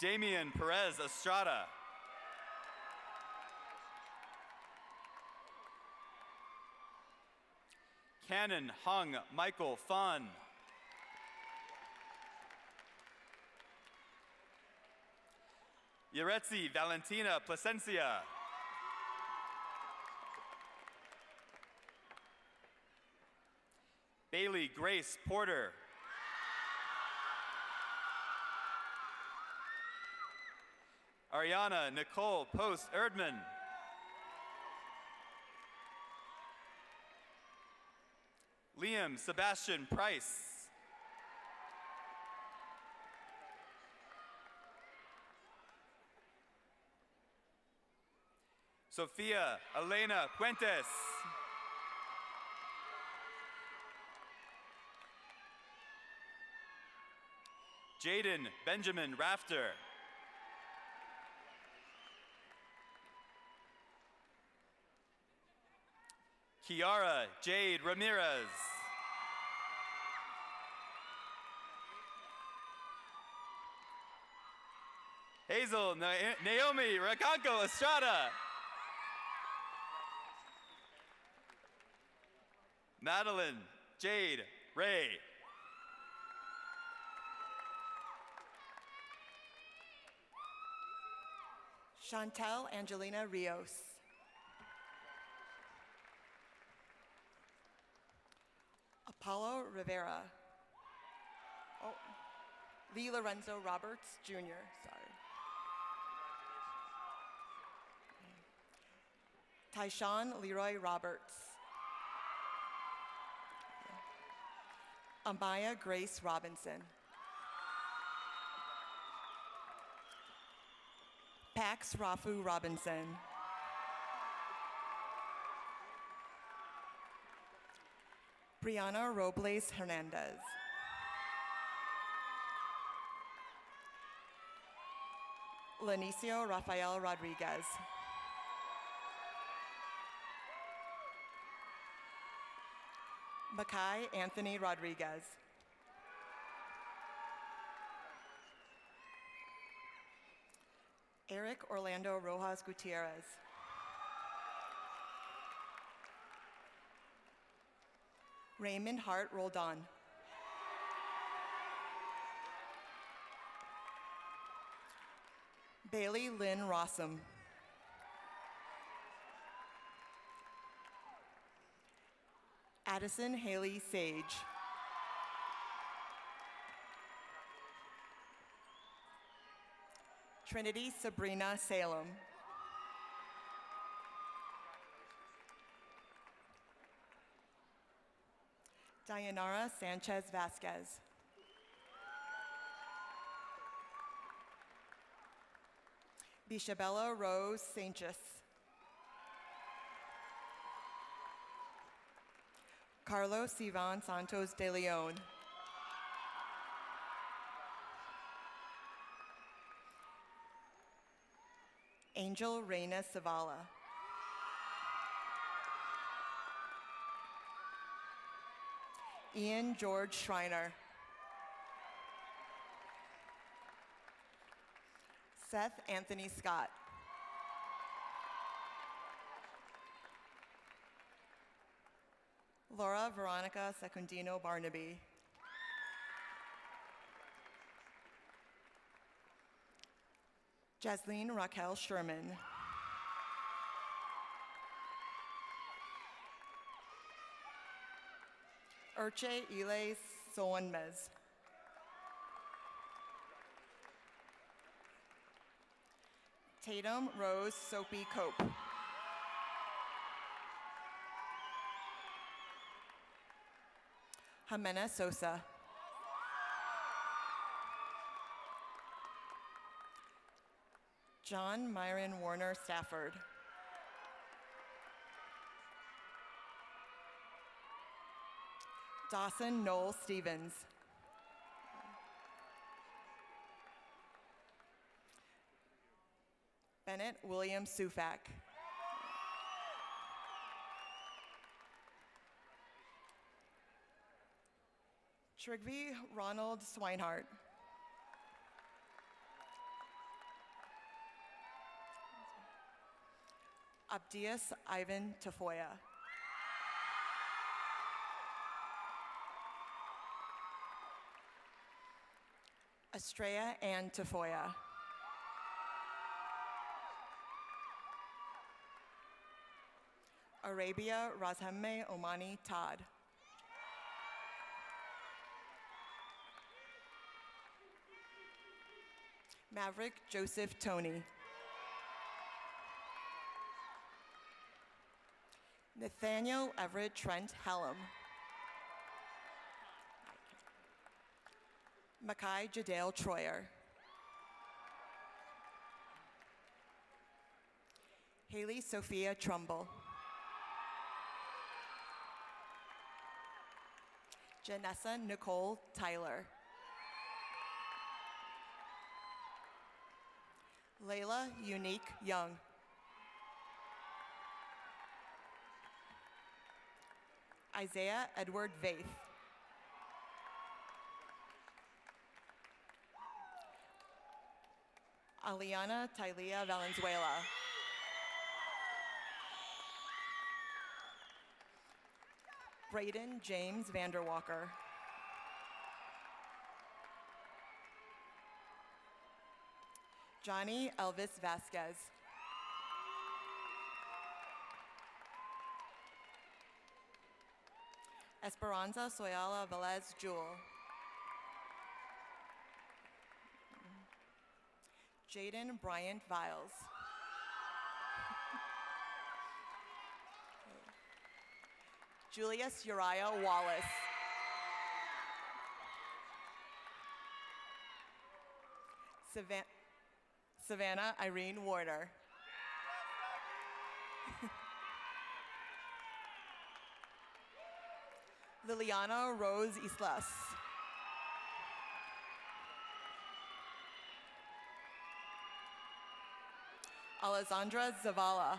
Damian Perez Estrada. Cannon Hung Michael Fun. Yaretsi Valentina Plasencia. Bailey Grace Porter. Ariana Nicole Post Erdman. Liam Sebastian Price. Sofia Elena Puentes. Jaden Benjamin Rafter. Kiara Jade Ramirez. Hazel Naomi Rakanko Estrada. Madeline Jade Ray. Chantel Angelina Rios. Apollo Rivera. Oh, Lee Lorenzo Roberts Jr., sorry. Tyshawn Leroy Roberts. Amaya Grace Robinson. Pax Rafu Robinson. Brianna Robles Hernandez. Lenicio Rafael Rodriguez. Makai Anthony Rodriguez. Eric Orlando Rojas Gutierrez. Raymond Hart Roldan. Bailey Lynn Rossum. Addison Haley Sage. Trinity Sabrina Salem. Dayanara Sanchez Vasquez. Bishabella Rose Sanchez. Carlos Ivan Santos de Leon. Angel Reina Zavala. Ian George Schreiner. Seth Anthony Scott. Laura Veronica Secundino Barnaby. Jasleen Raquel Sherman. Urche Ile Soanmez. Tatum Rose Soapy Cope. Jimena Sosa. John Myron Warner Stafford. Dawson Noel Stevens. Bennett William Sufak. Trygve Ronald Swinehart. Abdias Ivan Tafoya. Estrella Ann Tafoya. Arabia Razhemme Omani Todd. Maverick Joseph Tony. Nathaniel Everett Trent Hallam. Makai Jadale Troyer. Haley Sophia Trumbull. Janessa Nicole Tyler. Layla Unique Young. Isaiah Edward Vaith. Aliana Tylia Valenzuela. Braden James Vanderwalker. Johnny Elvis Vasquez. Esperanza Soyala Velez Jewel. Jaden Bryant Viles. Julius Uriah Wallace. Savannah Irene Warner. Liliana Rose Islas. Alessandra Zavala.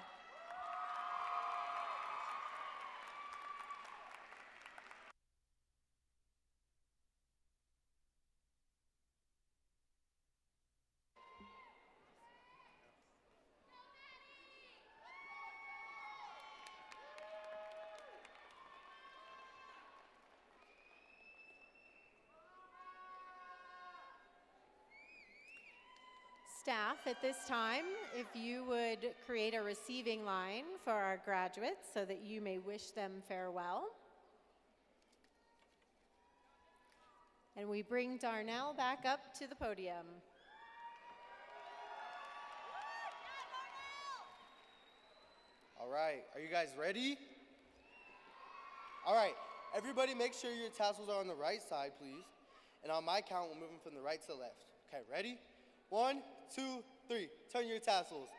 Staff, at this time, if you would create a receiving line for our graduates so that you may wish them farewell. And we bring Darnell back up to the podium. All right, are you guys ready? All right, everybody make sure your tassels are on the right side, please. And on my count, we'll move them from the right to the left. Okay, ready? 1, 2, 3. Turn your tassels.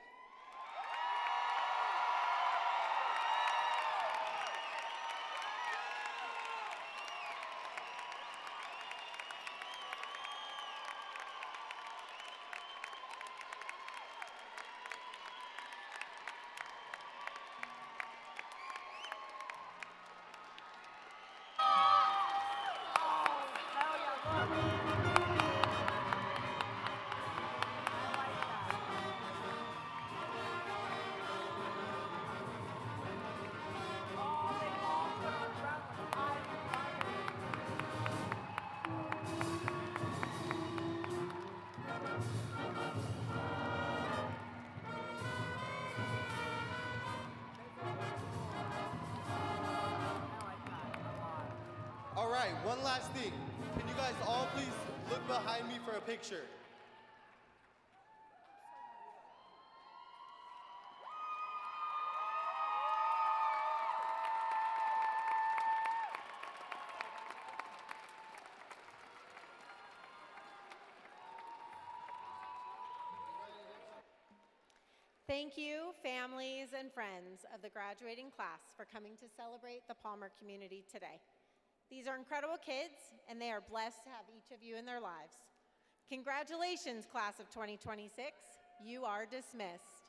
All right, one last thing. Can you guys all please look behind me for a picture? Thank you, families and friends of the graduating class, for coming to celebrate the Palmer community today. These are incredible kids, and they are blessed to have each of you in their lives. Congratulations, class of 2026. You are dismissed.